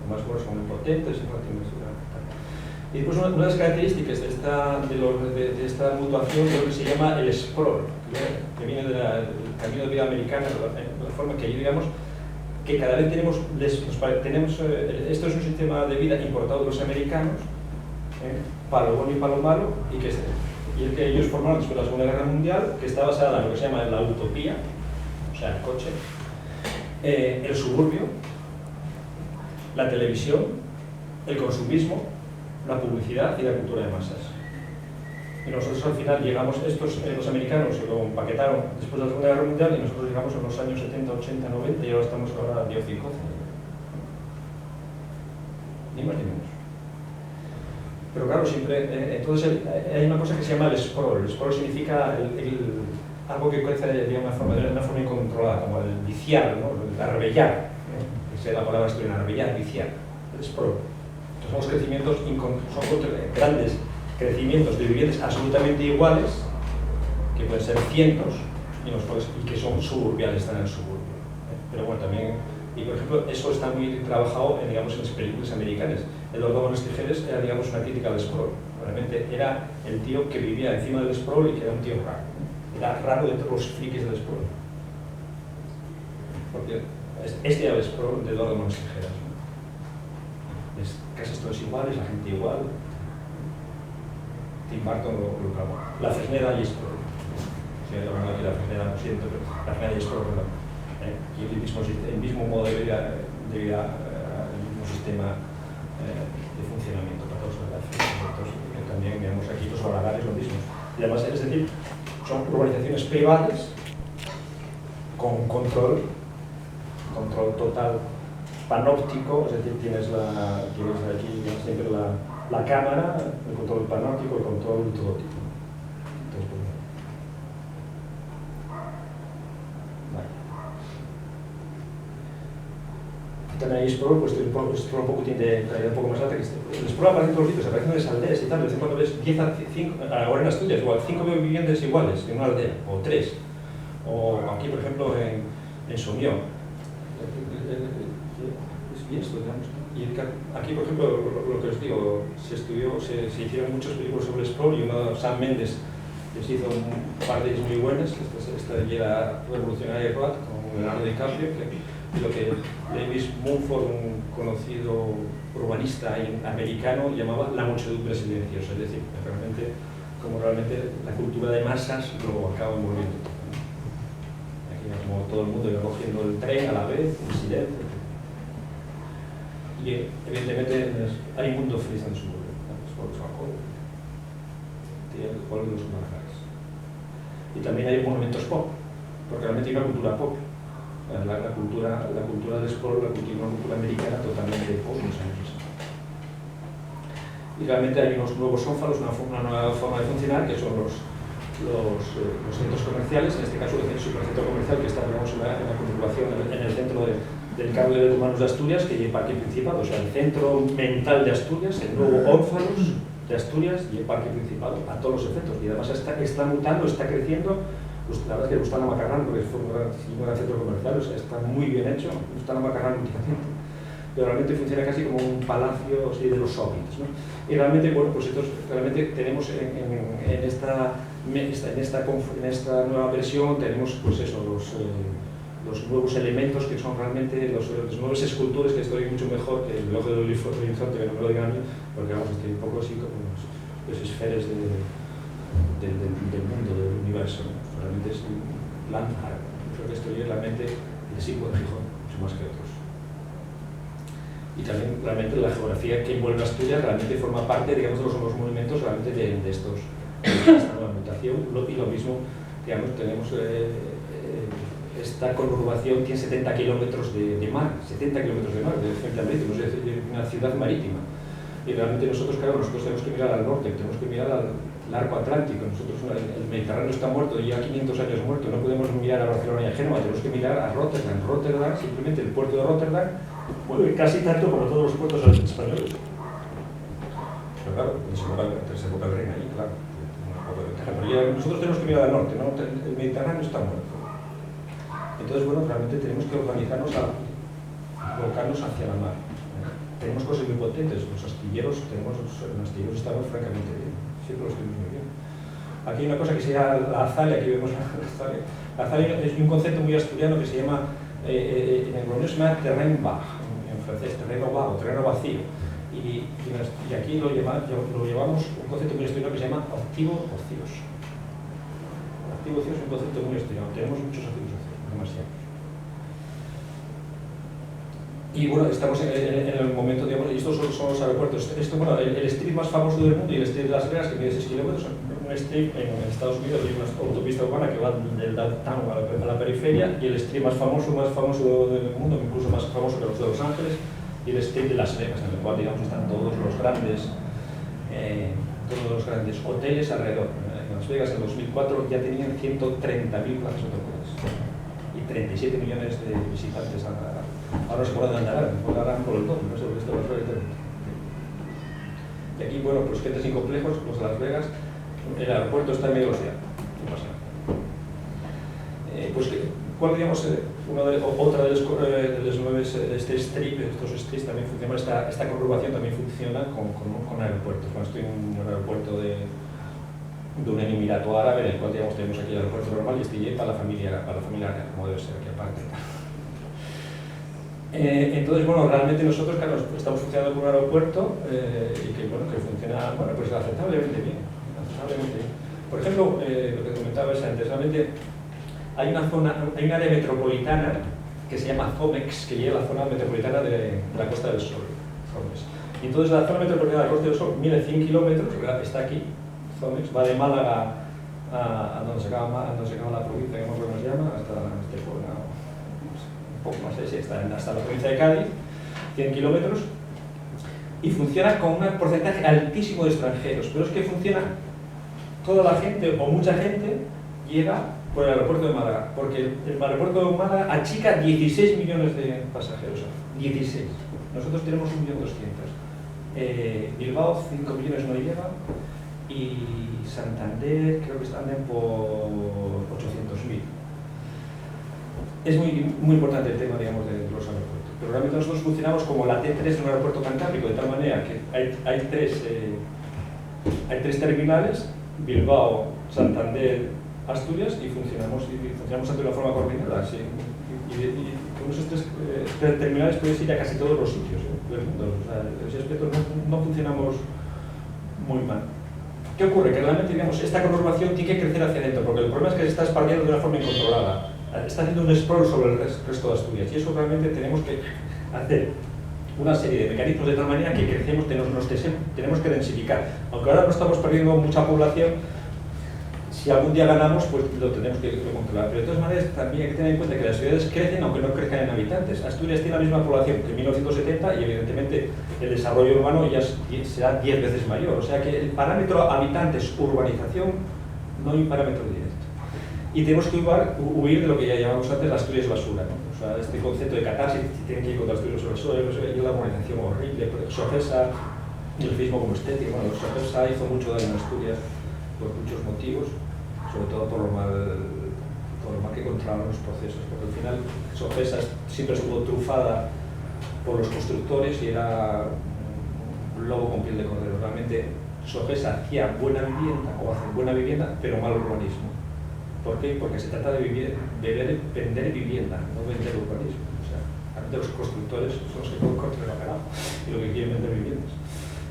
Además, bueno, son muy potentes, y después una de las características de esta mutuación creo que se llama el sprawl, que viene del camino de vida americana, la forma que ahí, digamos, que cada vez tenemos esto es un sistema de vida importado de los americanos, palo bueno y palo malo, y el que ellos formaron después de la Segunda Guerra Mundial, que está basada en lo que se llama la utopía, o sea, el coche, el suburbio, la televisión, el consumismo, la publicidad y la cultura de masas. Y nosotros al final llegamos, los americanos se lo empaquetaron después de la Segunda Guerra Mundial y nosotros llegamos en los años 70, 80, 90 y ahora estamos a 10 y 12. Ni más ni menos. Pero claro, siempre, entonces hay una cosa que se llama el sprawl. El sprawl significa algo que crece de una forma incontrolada, como el viciar, ¿no? El arrellar, que es la palabra asturiana, arrellar, viciar, el sprawl. Son los crecimientos, son grandes crecimientos de viviendas absolutamente iguales, que pueden ser cientos, y que son suburbiales, están en el suburbio. Pero bueno, también, y por ejemplo, eso está muy trabajado en las películas americanas. Eduardo Bonos Tijeres era, digamos, una crítica al sprawl. Realmente era el tío que vivía encima del sprawl y que era un tío raro. Era raro de todos los frikis del sprawl. Porque este era el sprawl de Eduardo Bonos Tijeres. Casas todas iguales, la gente igual. Tim Burton lo clavó. La Fresneda y sprawl. Sí, hablando aquí de la Fresneda, lo siento, pero la Fresneda y sprawl, y el mismo modo de vida, el mismo sistema de funcionamiento para todos los efectos. También, digamos, aquí los horarios lo mismo. Y además, es decir, son urbanizaciones privadas con control total panóptico, es decir, tienes aquí siempre la cámara, el control panóptico, el control de todo tipo. Entonces, pues, vale. También hay Explore, pues Explore un poco tiene calidad un poco más alta que este. El Explore aparece en todos los sitios, aparece en las aldeas y tal, de vez en cuando ves 10 a 5, ahora en Asturias, igual 5 viviendas iguales en una aldea, o 3, o aquí, por ejemplo, en Somión. Y esto, digamos, y aquí, por ejemplo, lo que os digo, se hicieron muchas películas sobre Explore, y una, Sam Mendes les hizo un par de ellas muy buenas. Esta era Revolucionaria Road con Leonardo DiCaprio, y lo que Davis Mumford, un conocido urbanista americano, llamaba la muchedumbre silenciosa, es decir, realmente la cultura de masas lo acaba envolviendo. Aquí, como todo el mundo iba cogiendo el tren a la vez, en silencio. Y evidentemente hay un mundo feliz en su mundo. Tiene el juego de los marajales. Y también hay monumentos pop, porque realmente hay una cultura pop. La cultura del Explore, una cultura americana totalmente pop en los años 60. Y realmente hay unos nuevos ónfalos, una nueva forma de funcionar, que son los centros comerciales, en este caso el supercentro comercial que está, digamos, en la conurbación, en el centro del cable de humanos de Asturias, que es el parque principal, o sea, el centro mental de Asturias, el nuevo ónfalos de Asturias y el parque principal, a todos los efectos. Y además está mutando, está creciendo. La verdad es que lo están amacarrando, porque fue un gran centro comercial, o sea, está muy bien hecho, lo están amacarrando últimamente. Pero realmente funciona casi como un palacio así, de los hobbits, ¿no? Y realmente, bueno, pues realmente tenemos en esta nueva versión, tenemos pues eso, los nuevos elementos que son realmente los nuevos escultores, que estoy mucho mejor que el ojo del horizonte, que no me lo digan a mí, porque vamos, estoy un poco así como los esferas del mundo, del universo, ¿no? Realmente es Landmark. Creo que estoy realmente el Sitio de Gijón, mucho más que otros. Y también realmente la geografía que envuelve Asturias realmente forma parte, digamos, de los monumentos realmente de esta nueva mutación. Y lo mismo, digamos, tenemos esta conurbación, tiene 70 kilómetros de mar, 70 kilómetros de mar, de frente al marítima, es decir, una ciudad marítima. Y realmente nosotros, claro, tenemos que mirar al norte, tenemos que mirar al arco atlántico. Nosotros, el Mediterráneo está muerto, ya 500 años muerto, no podemos mirar a Barcelona y a Génova, tenemos que mirar a Rotterdam. Rotterdam, simplemente el puerto de Rotterdam, mueve casi tanto como todos los puertos españoles. Pero claro, se época del reino ahí, claro. Pero ya nosotros tenemos que mirar al norte, ¿no? El Mediterráneo está muerto. Entonces, bueno, realmente tenemos que volcarnos hacia la mar. Tenemos cosas muy potentes, los astilleros estamos francamente bien, siempre los tenemos muy bien. Aquí hay una cosa que se llama la azalia, aquí vemos la azalia. La azalia es un concepto muy asturiano que se llama, en el romano se llama terrain bas, en francés, terreno vago, terreno vacío. Y aquí lo llevamos un concepto muy asturiano que se llama activo ocioso. Activo ocioso es un concepto muy asturiano, tenemos muchos activos ociosos, demasiados. Y bueno, estamos en el momento, digamos, y estos son los aeropuertos. Bueno, el strip más famoso del mundo y el strip de Las Vegas, que mide 6 kilómetros, un strip en Estados Unidos, hay una autopista urbana que va del downtown a la periferia, y el strip más famoso del mundo, incluso más famoso que los de Los Ángeles, y el strip de Las Vegas, en el cual, digamos, están todos los grandes hoteles alrededor. En Las Vegas, en 2004, ya tenían 130.000 plazas hoteleras y 37 millones de visitantes ahora se pueden andar, ahora por el doble, no sé por qué esto va a. Y aquí, bueno, pues gente sin complejos, los de Las Vegas, el aeropuerto está en medio del océano, no pasa nada. Pues, ¿cuál, digamos, otra de los 9 estos strips también funciona, esta conurbación también funciona con aeropuertos. Bueno, estoy en un aeropuerto de un emirato árabe, en el cual, digamos, tenemos aquí el aeropuerto normal y este para la familia real, como debe ser aquí aparte. Entonces, bueno, realmente nosotros, claro, estamos funcionando con un aeropuerto y que funciona, bueno, pues aceptablemente bien. Por ejemplo, lo que comentabas antes, realmente hay un área metropolitana que se llama COMEX, que llega a la zona metropolitana de la Costa del Sol. COMEX. Y entonces la zona metropolitana de la Costa del Sol mide 100 kilómetros, está aquí, COMEX, va de Málaga a donde se acaba la provincia, que no sé cómo se llama, hasta un poco más, sí, hasta la provincia de Cádiz, 100 kilómetros, y funciona con un porcentaje altísimo de extranjeros, pero es que funciona, toda la gente o mucha gente llega por el aeropuerto de Málaga, porque el aeropuerto de Málaga achica 16 millones de pasajeros, 16. Nosotros tenemos 1.200.000. Bilbao 5 millones no llega, y Santander creo que están por 800.000. Es muy importante el tema, digamos, de los aeropuertos. Pero realmente nosotros funcionamos como la T3 de un aeropuerto cantábrico, de tal manera que hay tres terminales, Bilbao, Santander, Asturias, y funcionamos de una forma coordinada. ¿Sí? Y con esos tres terminales puedes ir a casi todos los sitios del mundo. O sea, en ese aspecto no funcionamos muy mal. ¿Qué ocurre? Que realmente, digamos, esta conurbación tiene que crecer hacia adentro, porque el problema es que se está expandiendo de una forma incontrolada. Está haciendo un sprawl sobre el resto de Asturias, y eso realmente tenemos que hacer una serie de mecanismos de tal manera que crecemos, tenemos que densificar. Aunque ahora no estamos perdiendo mucha población, si algún día ganamos, pues lo tenemos que controlar. Pero de todas maneras también hay que tener en cuenta que las ciudades crecen aunque no crezcan en habitantes. Asturias tiene la misma población que en 1970 y evidentemente el desarrollo urbano ya será 10 veces mayor. O sea que el parámetro habitantes, urbanización, no hay un parámetro directo. Y tenemos que huir de lo que ya llamamos antes las Asturias basura, ¿no? O sea, este concepto de catarsis, si tienen que ir contra Asturias basura, y la urbanización horrible, Sofesa, y el feísmo como estético. Bueno, Sofesa hizo mucho daño en Asturias por muchos motivos, sobre todo por lo mal que controlaron los procesos, porque al final Sofesa siempre estuvo trufada por los constructores y era un lobo con piel de cordero. Realmente Sofesa hacía buena vivienda, o hace buena vivienda, pero mal urbanismo. ¿Por qué? Porque se trata de vender vivienda, no vender urbanismo. O sea, realmente los constructores son los que pueden construir la carajo y lo que quieren vender viviendas.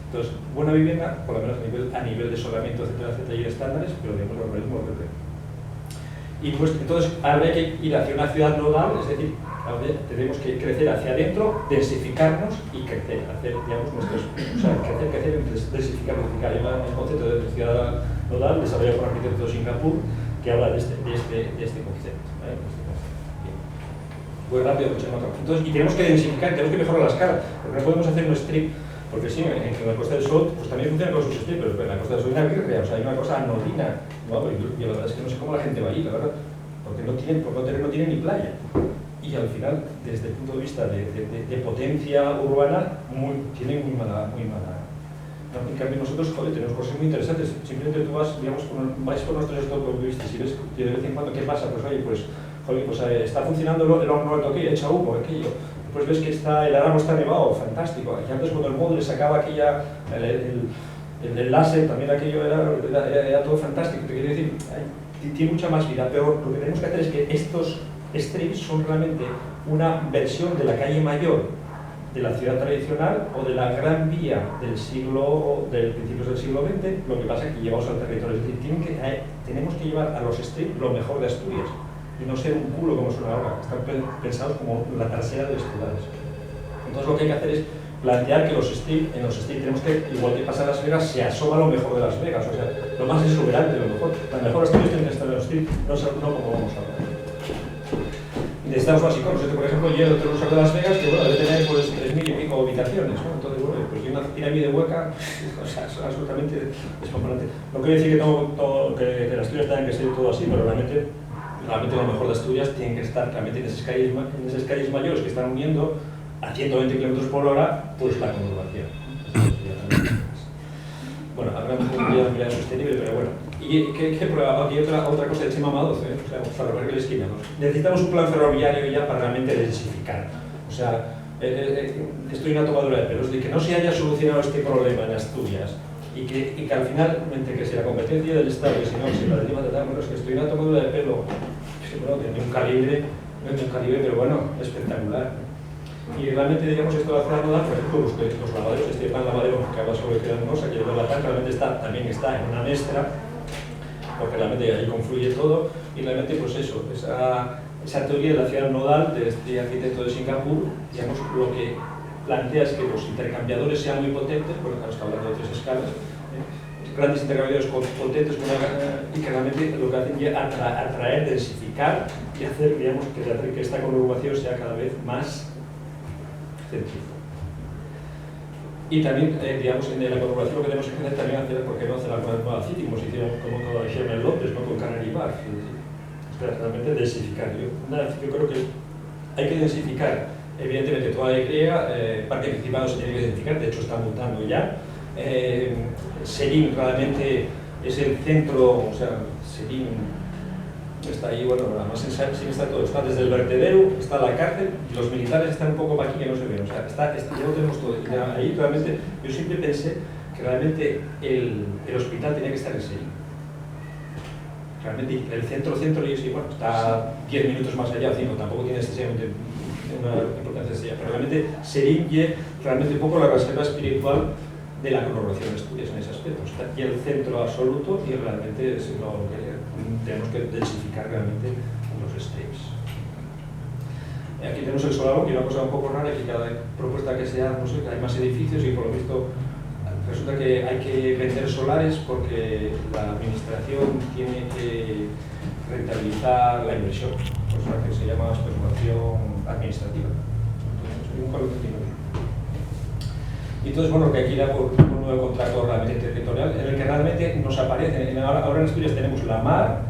Entonces, buena vivienda, por lo menos a nivel de solamiento, etcétera, y estándares, pero digamos el urbanismo es de. Y pues entonces habría que ir hacia una ciudad nodal, es decir, tenemos que crecer hacia adentro, densificarnos y crecer, hacer, digamos, crecer, densificar. Hay un concepto de ciudad nodal desarrollado por el arquitecto de Singapur que habla de este concepto. Voy rápido, entonces, y tenemos que densificar, tenemos que mejorar las caras, porque no podemos hacer un strip. Porque sí, en la Costa del Sol pues también funciona con sus estilos, pero en la Costa del Sol hay una birria, o sea, hay una cosa anodina, ¿no? Y la verdad es que no sé cómo la gente va allí, la verdad, porque no tienen ni playa. Y al final, desde el punto de vista de potencia urbana, tienen muy mala. ¿No? En cambio nosotros, joder, tenemos cosas muy interesantes. Simplemente tú vas, digamos, vais por nuestros estados de vista, si ves de vez en cuando qué pasa, pues oye, pues está funcionando el horno de aquí, echa humo, aquello. Pues ves que el Álamo está nevado, fantástico. Y antes cuando el módulo sacaba aquella, el láser, también aquello era todo fantástico. Te quiero decir, tiene mucha más vida, pero lo que tenemos que hacer es que estos strips son realmente una versión de la calle mayor de la ciudad tradicional o de la gran vía del principios del siglo XX, lo que pasa es que llevamos al territorio. Es decir, tenemos que llevar a los strips lo mejor de Asturias y no ser un culo como son ahora, están pensados como la trasera de las ciudades. Entonces lo que hay que hacer es plantear que en los strips tenemos que, igual que pasa en Las Vegas, se asoma lo mejor de Las Vegas, o sea, lo más exuberante, lo mejor. Las mejores Asturias tienen que estar en los strips, no como vamos a hablar. Necesitamos más iconos. Por ejemplo, yo el Hotel de Las Vegas, que bueno, debe tener pues 3.000 y pico habitaciones, ¿no? Entonces, bueno, pues una pirámide hueca, o sea, es absolutamente descomponente. No quiero decir que las Asturias tengan que ser todo así, pero realmente lo mejor de Asturias tiene que estar realmente en esas calles mayores que están uniendo a 120 km por hora, pues la conurbación. Bueno, hablamos de movilidad sostenible, pero bueno. ¿Y qué prueba? Aquí hay otra cosa de Chema Madoz, o sea, ferrocarril esquina. Necesitamos un plan ferroviario ya para realmente densificar. O sea, estoy en una tomadura de pelos de que no se haya solucionado este problema en Asturias y que al final, entre que si la competencia del Estado y si la deriva de tal, bueno, es que estoy en una tomadura de pelo, bueno, de un calibre, pero bueno, espectacular. Y realmente, digamos, esto de la ciudad nodal, por ejemplo, los lavaderos, este plan lavadero que habla sobre Ciudad Hermosa, que lleva la TAN, realmente también está en una mestra, porque realmente ahí confluye todo, y realmente, pues eso, esa teoría de la ciudad nodal de este arquitecto de Singapur, digamos, lo que plantea es que los intercambiadores sean muy potentes, porque claro, está hablando de 3 escalas, grandes intercambiadores potentes y que realmente lo que hacen es atraer, densificar y hacer, digamos, que esta conurbación sea cada vez más céntrica. Y también, digamos, en la conurbación lo que tenemos que hacer también hacer, porque no hacer alguna nueva City, como lo hicieron en Londres, ¿no? Con Canary Wharf, realmente densificar. Yo creo que hay que densificar, evidentemente, toda la idea. Parque Principado se tiene que densificar, de hecho está montando ya. Serín realmente es el centro, o sea, Serín está ahí, bueno, además Serín está todo, está desde el vertedero, está la cárcel, y los militares están un poco para aquí que no se ven, o sea, ya lo tenemos todo. Y ahí realmente, yo siempre pensé que realmente el hospital tenía que estar en Serín. Realmente el centro, y sí, bueno, está 10 minutos más allá, 5, tampoco tiene excesivamente una importancia seria, pero realmente Serín es realmente un poco la reserva espiritual de la conurbación de Asturias en ese aspecto. Está aquí el centro absoluto y realmente es lo que tenemos que densificar realmente los extremes. Aquí tenemos el Solarón, que es una cosa un poco rara, que cada propuesta que sea, no sé, hay más edificios y por lo visto resulta que hay que vender solares porque la administración tiene que rentabilizar la inversión, cosa que se llama especulación administrativa. Y entonces, bueno, que aquí da por un nuevo contrato realmente territorial, en el que realmente nos aparece, ahora en Asturias tenemos la mar,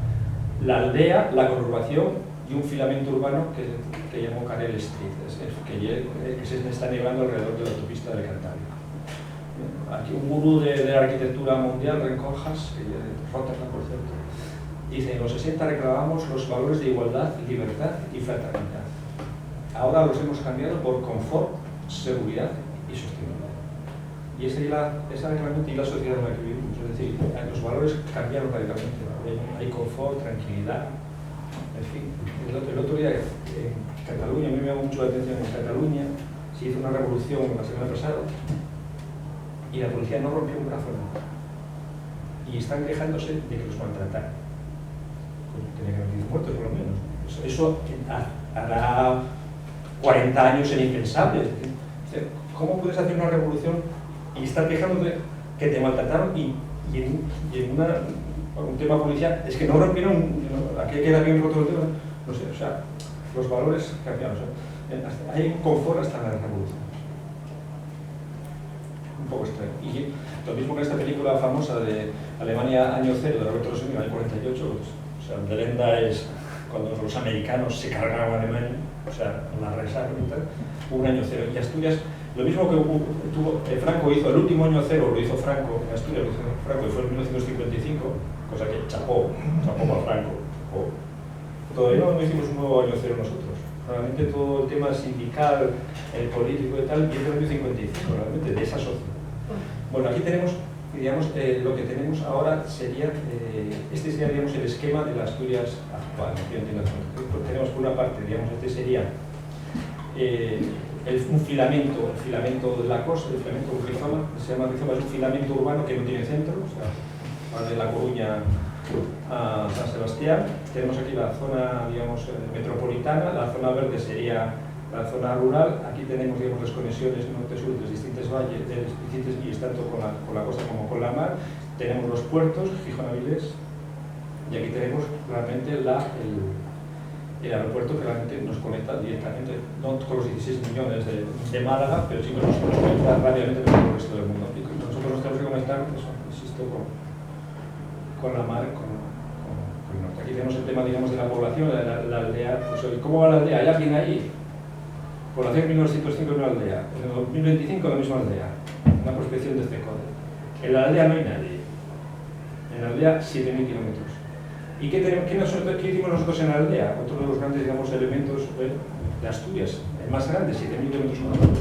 la aldea, la conurbación y un filamento urbano que llamó Carel Street, que se está nivelando alrededor de la autopista de Cantabria. Aquí un gurú de la arquitectura mundial, Ren Koolhaas, que Rotterdam, por cierto, dice: en los 60 reclamamos los valores de igualdad, libertad y fraternidad. Ahora los hemos cambiado por confort, seguridad y sostenibilidad. Y esa es realmente la sociedad en la que vivimos, es decir, los valores cambiaron radicalmente. Hay confort, tranquilidad, en fin. El otro día en Cataluña, a mí me llamó mucho la atención, en Cataluña se hizo una revolución la semana pasada y la policía no rompió un brazo nunca. Y están quejándose de que los maltrataron. Tienen que haber 10 muertos por lo menos. Eso hará 40 años era impensable. ¿Cómo puedes hacer una revolución y estar quejándote que te maltrataron y en un tema policial es que no rompieron, aquí queda bien roto el tema, no sé, o sea, los valores cambiaron, o sea, hay un confort hasta la revolución. Un poco extraño. Y lo mismo que esta película famosa de Alemania Año Cero, de Roberto Rossellini, año 48, pues, o sea, de Lenda es cuando los americanos se cargaron a Alemania, o sea, la resaron y tal, un año cero. Y Asturias, lo mismo que Franco hizo, el último año cero lo hizo Franco, en Asturias lo hizo Franco, y fue en 1955, cosa que chapó para Franco. Todavía no hicimos un nuevo año cero nosotros. Realmente todo el tema sindical, el político y tal, viene del año 55, realmente, de esa sociedad. Bueno, aquí tenemos, digamos, lo que tenemos ahora sería, este sería, digamos, el esquema de las Asturias actual. Tenemos por una parte, digamos, este sería un filamento, el filamento de la costa, el filamento rizoma, se llama rizoma, es un filamento urbano que no tiene centro, o sea, va de La Coruña a San Sebastián. Tenemos aquí la zona, digamos, metropolitana, la zona verde sería la zona rural. Aquí tenemos, digamos, las conexiones norte-sur de distintos valles, y tanto con la costa como con la mar. Tenemos los puertos, Gijón-Avilés, y aquí tenemos realmente el aeropuerto que realmente nos conecta directamente, no con los 16 millones de Málaga, pero sí que nos conecta rápidamente con el resto del mundo. Y nosotros nos tenemos que conectar, eso, insisto, con la mar, con el norte. Aquí tenemos el tema, digamos, de la población, la aldea. Pues, ¿cómo va la aldea? ¿Hay alguien ahí? Población en 1905 en una aldea, en el 2025 la misma aldea, una prospección de CECODE. En la aldea no hay nadie, en la aldea 7.000 kilómetros. ¿Y qué hicimos nosotros en la aldea? Otro de los grandes, digamos, elementos de Asturias, el más grande, 7.000 kilómetros cuadrados.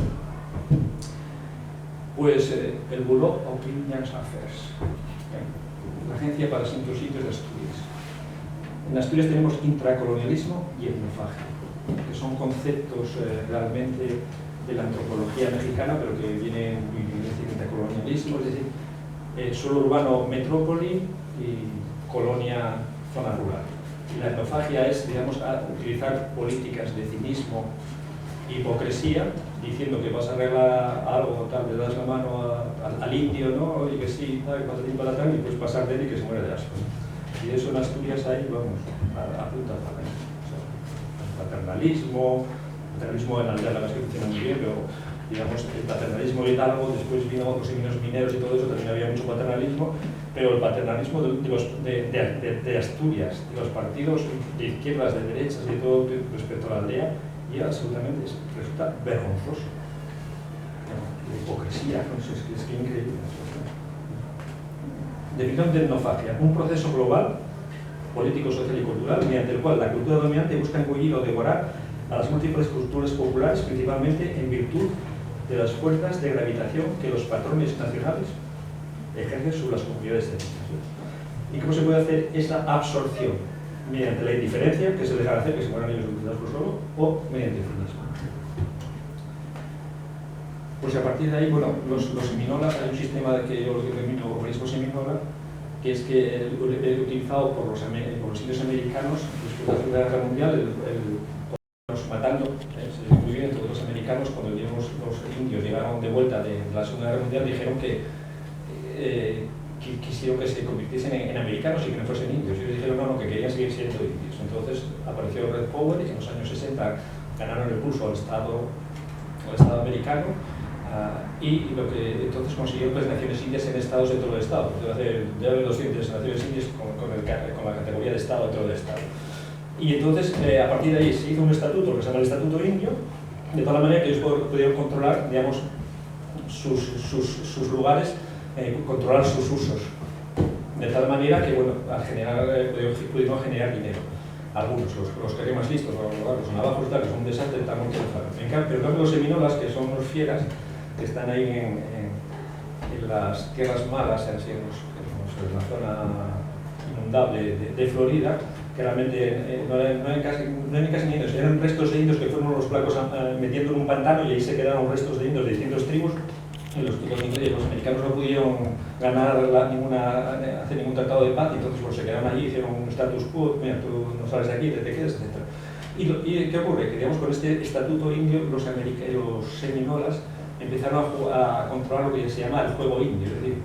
Pues el Bureau d'Opinions Affairs, la agencia para asuntos sitios de Asturias. En Asturias tenemos intracolonialismo y etnofagia, que son conceptos realmente de la antropología mexicana, pero que vienen de decir intracolonialismo, es decir, suelo urbano metrópoli y colonia zona rural. Y la etnofagia es, digamos, utilizar políticas de cinismo, hipocresía, diciendo que vas a arreglar algo, tal, le das la mano al indio, ¿no? Y que sí, tal, que pasa para atrás, y pues pasar de él y que se muere de asco, ¿no? Y eso en Asturias ahí, vamos, a punta para ahí. O sea, paternalismo en la aldea, la verdad es que funciona muy bien, pero digamos, el paternalismo hidalgo, después vino otros seminos mineros y todo eso, también había mucho paternalismo, pero el paternalismo de Asturias, de los partidos de izquierdas, de derechas y de todo respecto a la aldea, y absolutamente resulta vergonzoso. La hipocresía, no sé, es que es increíble. Definición de etnofagia: un proceso global, político, social y cultural, mediante el cual la cultura dominante busca engullir o devorar a las múltiples culturas populares, principalmente en virtud de las fuerzas de gravitación que los patrones nacionales ejercen sobre las comunidades étnicas. ¿Y cómo se puede hacer esa absorción? Mediante la indiferencia, que se deja de hacer, que se mueran ellos utilizados por solo, o mediante el cinismo. Pues a partir de ahí, bueno, los seminolas, hay un sistema que yo lo denomino organismo seminola, que es que he utilizado por los indios americanos después de la Segunda Guerra Mundial, matando, se dice muy bien, todos los americanos, cuando los indios llegaron de vuelta de la Segunda Guerra Mundial, dijeron que quisieron que se convirtiesen en americanos y que no fuesen indios. Y ellos dijeron no, que querían seguir siendo indios. Entonces apareció Red Power y en los años 60 ganaron el pulso al Estado americano, y lo que entonces consiguieron las Naciones Indias en estados dentro del Estado. Debe haber 200 Naciones Indias con la categoría de Estado dentro del Estado. Y entonces, a partir de ahí se hizo un estatuto que se llama el Estatuto Indio, de tal manera que ellos pudieron controlar, digamos, sus lugares, controlar sus usos. De tal manera que, bueno, al generar, pudieron generar dinero. Algunos, los que eran más listos, los navajos, tal, que son un desastre, están muy interesados. Pero en cambio los seminolas, que son unos fieras, que están ahí en las tierras malas, en la zona inundable de Florida, que realmente no eran casi ni indios, eran restos de indios que fueron los flacos metiendo en un pantano y ahí se quedaron restos de indios de distintas tribus. Y los americanos no pudieron hacer ningún tratado de paz, y entonces pues, se quedaron allí, hicieron un status quo, mira, tú no sales de aquí, te quedas, etc. ¿Y qué ocurre? Que digamos, con este estatuto indio, los seminolas empezaron a controlar lo que se llama el juego indio, es decir,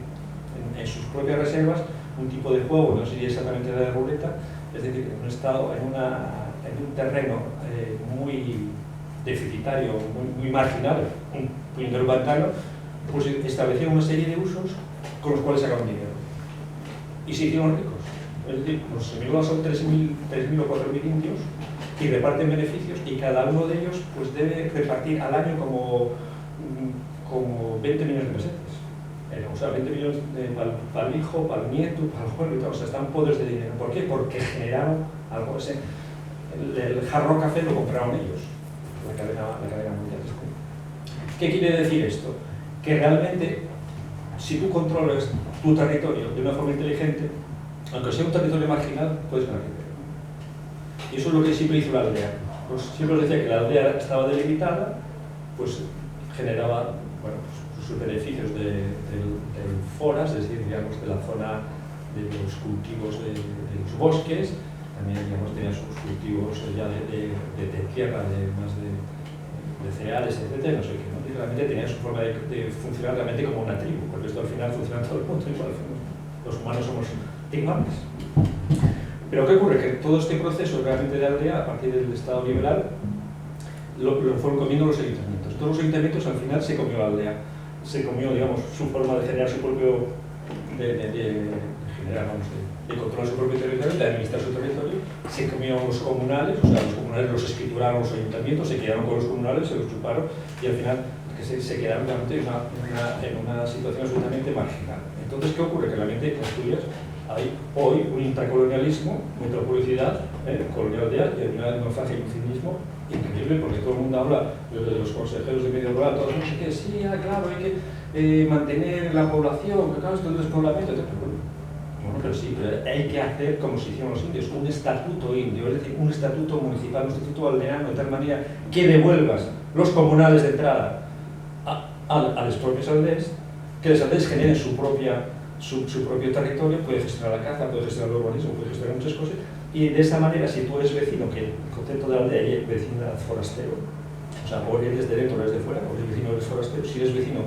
en sus propias reservas, un tipo de juego, no sería exactamente la de ruleta, es decir, en un estado, en un terreno muy deficitario, muy marginal, un puñetero pantano, pues establecieron una serie de usos con los cuales sacaron dinero. Y se hicieron ricos. Es decir, los seminolas son 3.000 o 4.000 indios y reparten beneficios, y cada uno de ellos pues debe repartir al año como 20 millones de pesetas. O sea, 20 millones para el hijo, para el nieto, para el juego y todo. O sea, están podres de dinero. ¿Por qué? Porque generaron algo. El jarro café lo compraron ellos, la cadena mundial. ¿Qué quiere decir esto? Que realmente, si tú controlas tu territorio de una forma inteligente, aunque sea un territorio marginal, puedes ganar dinero. Y eso es lo que siempre hizo la aldea. Siempre os decía que la aldea estaba delimitada, pues generaba, bueno, sus beneficios del foras, es decir, digamos, de la zona de los cultivos de los bosques, también, digamos, tenía sus cultivos ya de tierra, más de cereales, etc., no sé qué, ¿no? Y realmente tenía su forma de funcionar realmente como una tribu, porque esto al final funciona en todo el mundo igual. Los humanos somos iguales. Pero ¿qué ocurre? Que todo este proceso realmente de aldea, a partir del Estado liberal, lo fueron comiendo los ayuntamientos. Todos los ayuntamientos al final se comió la aldea. Se comió, digamos, su forma de generar su propio, de controlar su propio territorio, de administrar su territorio. Se comió los comunales, o sea, los comunales los escrituraron los ayuntamientos, se quedaron con los comunales, se los chuparon, y al final se quedaron realmente en una situación absolutamente marginal. Entonces, ¿qué ocurre? Que realmente en Asturias hay hoy un intracolonialismo, metropolicidad, colonialidad, y hay una etnofagia y un cinismo increíble, porque todo el mundo habla de los consejeros de medio rural, todos no sé qué, sí, claro, hay que mantener la población, que claro, esto es el despoblamiento, etc. Bueno, pero sí, pero hay que hacer como se hicieron los indios, un estatuto indio, es decir, un estatuto municipal, un estatuto aldeano, de tal manera que devuelvas los comunales de entrada a los propios aldeas, que los aldeas generen su propio territorio, puede gestionar la caza, puede gestionar el urbanismo, puede gestionar muchas cosas, Y de esa manera, si tú eres vecino, que el concepto de la aldea es vecindad forastero, o sea, o eres de dentro o eres de fuera, o eres vecino o eres forastero, si eres vecino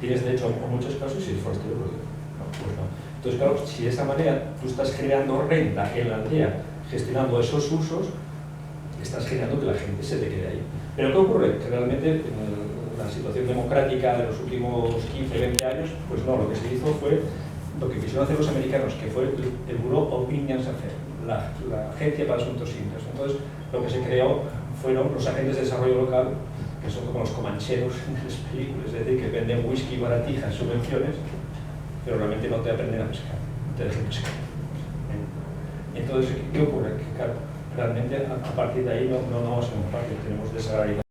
tienes derecho a muchos casos, y si eres forastero, pues no. Entonces, claro, si de esa manera tú estás creando renta en la aldea, gestionando esos usos, estás generando que la gente se te quede ahí. Pero ¿qué ocurre? Que realmente la situación democrática de los últimos 15, 20 años, pues no, lo que se hizo fue lo que quisieron hacer los americanos, que fue el Bureau of Indian Affairs, la Agencia para Asuntos Indios. Entonces, lo que se creó fueron los agentes de desarrollo local, que son como los comancheros en las películas, es decir, que venden whisky baratijas, subvenciones, pero realmente no te aprenden a pescar, no te dejan pescar. Entonces, ¿qué ocurre? Que, claro, realmente a partir de ahí no somos parte, tenemos desarrollo.